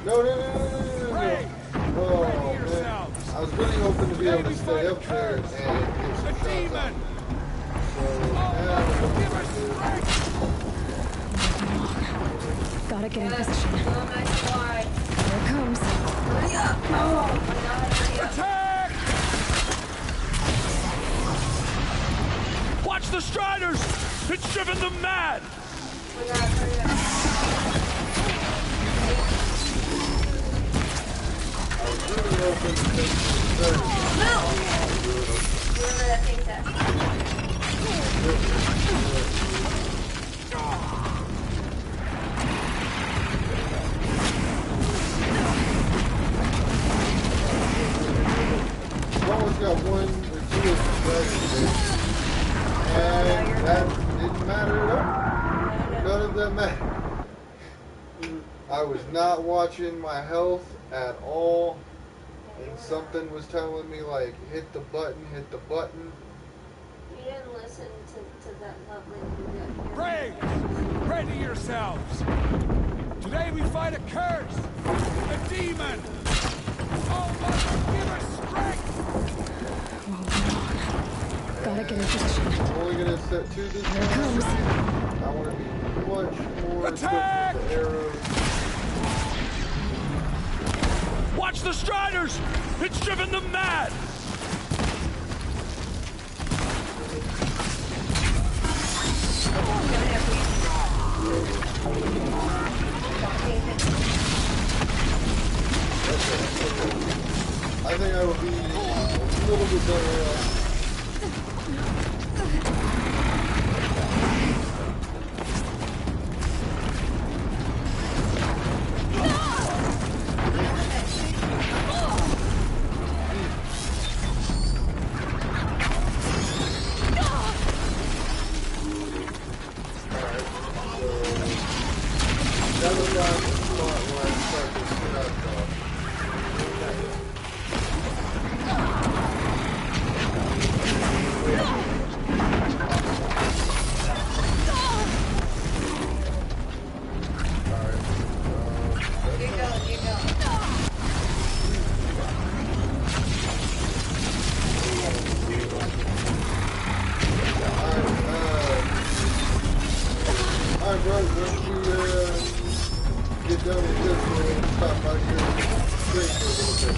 No. Oh, man. I was really hoping to be able to stay up there and get some shots out. Gotta get in position. Oh my god. Here it comes. Hurry up. Oh my god, hurry up. Attack! Watch the Striders! It's driven them mad! Oh my god, hurry up. I was really hoping to take some Whoever that thing's at. I've always got one or two of the and that didn't matter at all. None of them mattered. I was not watching my health at all, and something was telling me like, hit the button, hit the button. You didn't listen to that lovely Braves! Ready yourselves! Today we fight a curse! A demon! Oh, Mother, give us strength! Gotta get in position. I'm only gonna set two this Here it comes. I want to be much more Attack! equipped with the arrows. Watch the Striders! It's driven them mad! I think I will be a little bit better Alright, bro, once you get done with this, we'll stop by here and drink for a little bit.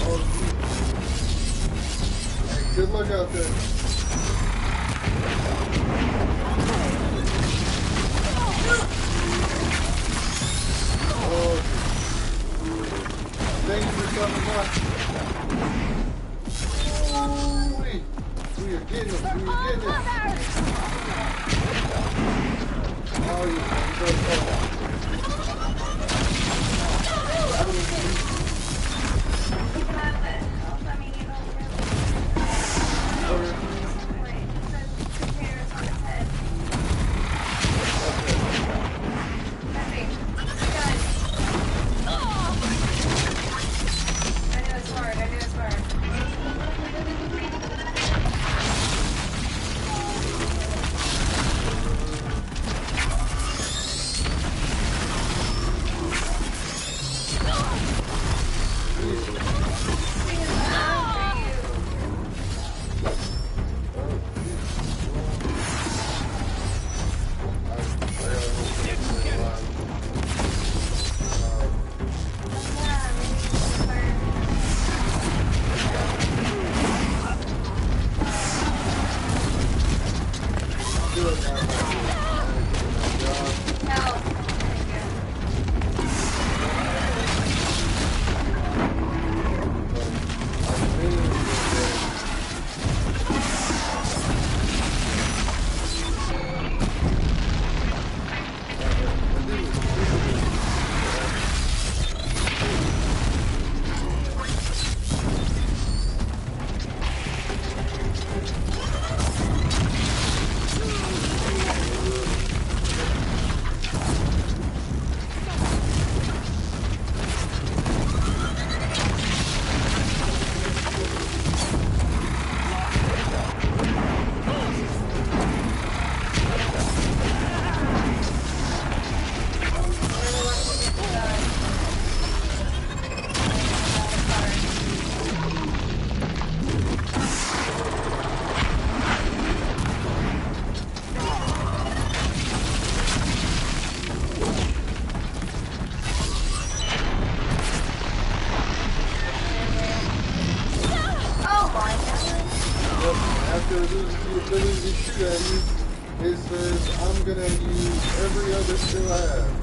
Oh, hey, good luck out there. We are getting them. We are getting them. Oh, you so after it loses the ability to shoot at you, it says, I'm gonna use every other skill I have.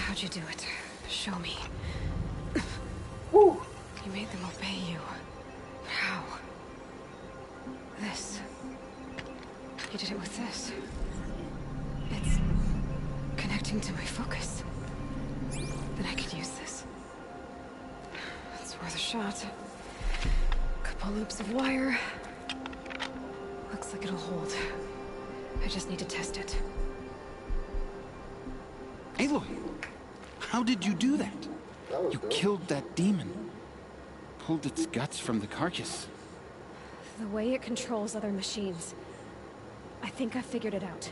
How'd you do it? Show me. You made them obey you. How? This. You did it with this. It's connecting to my focus. Then I could use this. It's worth a shot. Couple loops of wire. Looks like it'll hold. I just need to test it. Aloy! How did you do that? You killed that demon. Pulled its guts from the carcass. The way it controls other machines. I think I figured it out.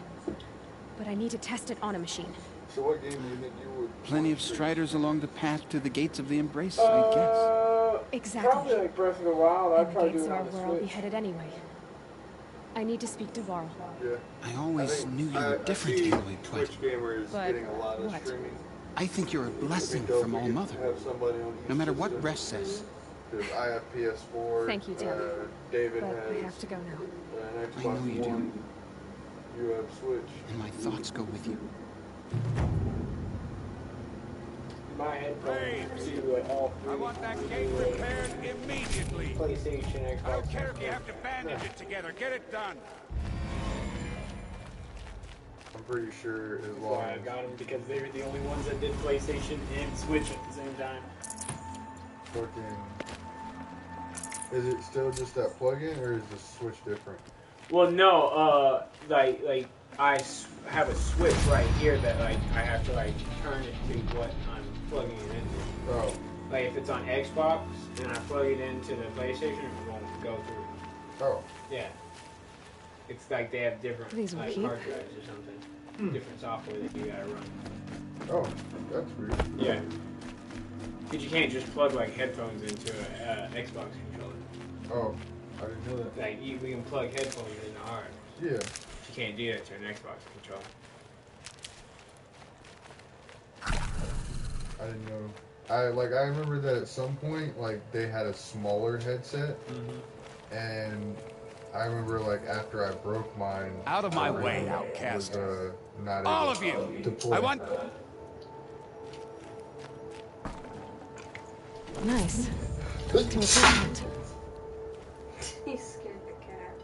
But I need to test it on a machine. So what game do you think you would... Plenty of striders along the path to the gates of the Embrace, I guess. Exactly. Probably like Breath of the Wild. I'd probably do gates it are on the where I'll be Switch. headed anyway. I need to speak to Varl. Yeah. I always knew you were different, Aloy, but... Gamers getting a lot of streaming. I think you're a blessing from All Mother. No matter what Rest says. Because I have PS4. Thank you, Tim. David but has. I have to go now. An Xbox I know you One. do. You have Switch. And my thoughts go with you. My headphones do like all three. I want that gate repaired immediately. PlayStation, Xbox. I don't care if you have to bandage it together. Get it done. I'm pretty sure as That's long why I got them, because they were the only ones that did PlayStation and Switch at the same time. fucking... Is it still just that plug-in, or is the Switch different? Well, no, like have a switch right here that like I have to like turn it to what I'm plugging it into. Oh. Like if it's on Xbox and I plug it into the PlayStation, it won't go through. Oh. Yeah. It's like they have different These like will hard drives or something. Different software that you gotta run. Oh, that's weird. Yeah. Because you can't just plug like headphones into a Xbox controller. Oh, I didn't know that. Like we can plug headphones into ours. Yeah. You can't do that to an Xbox controller. I didn't know. I remember that at some point, like they had a smaller headset, and I remember like after I broke mine. Out of my way, outcast. Was, not all able of you. to play. I want. Nice. To equipment. He scared the cat.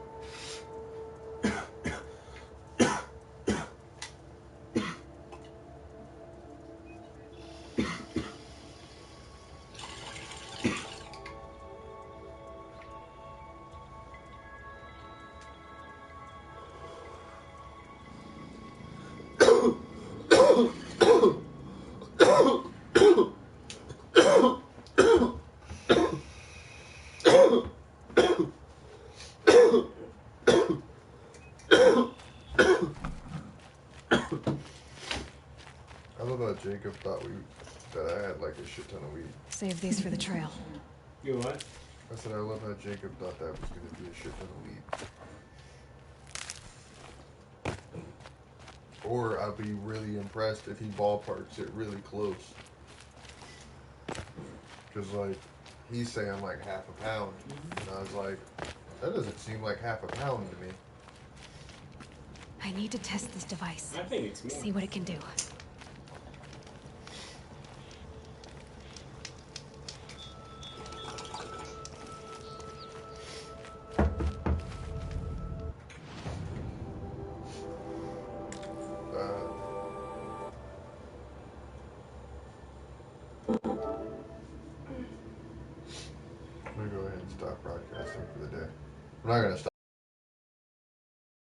I love how Jacob thought that I had like a shit ton of weed. Save these for the trail. You what? I said I love how Jacob thought that was gonna be a shit ton of weed. Or I'd be really impressed if he ballparks it really close. Cause like he's saying like half a pound, and I was like, that doesn't seem like half a pound to me. I need to test this device. I think it's more. See what it can do. I'm gonna go ahead and stop broadcasting for the day. I'm not gonna stop.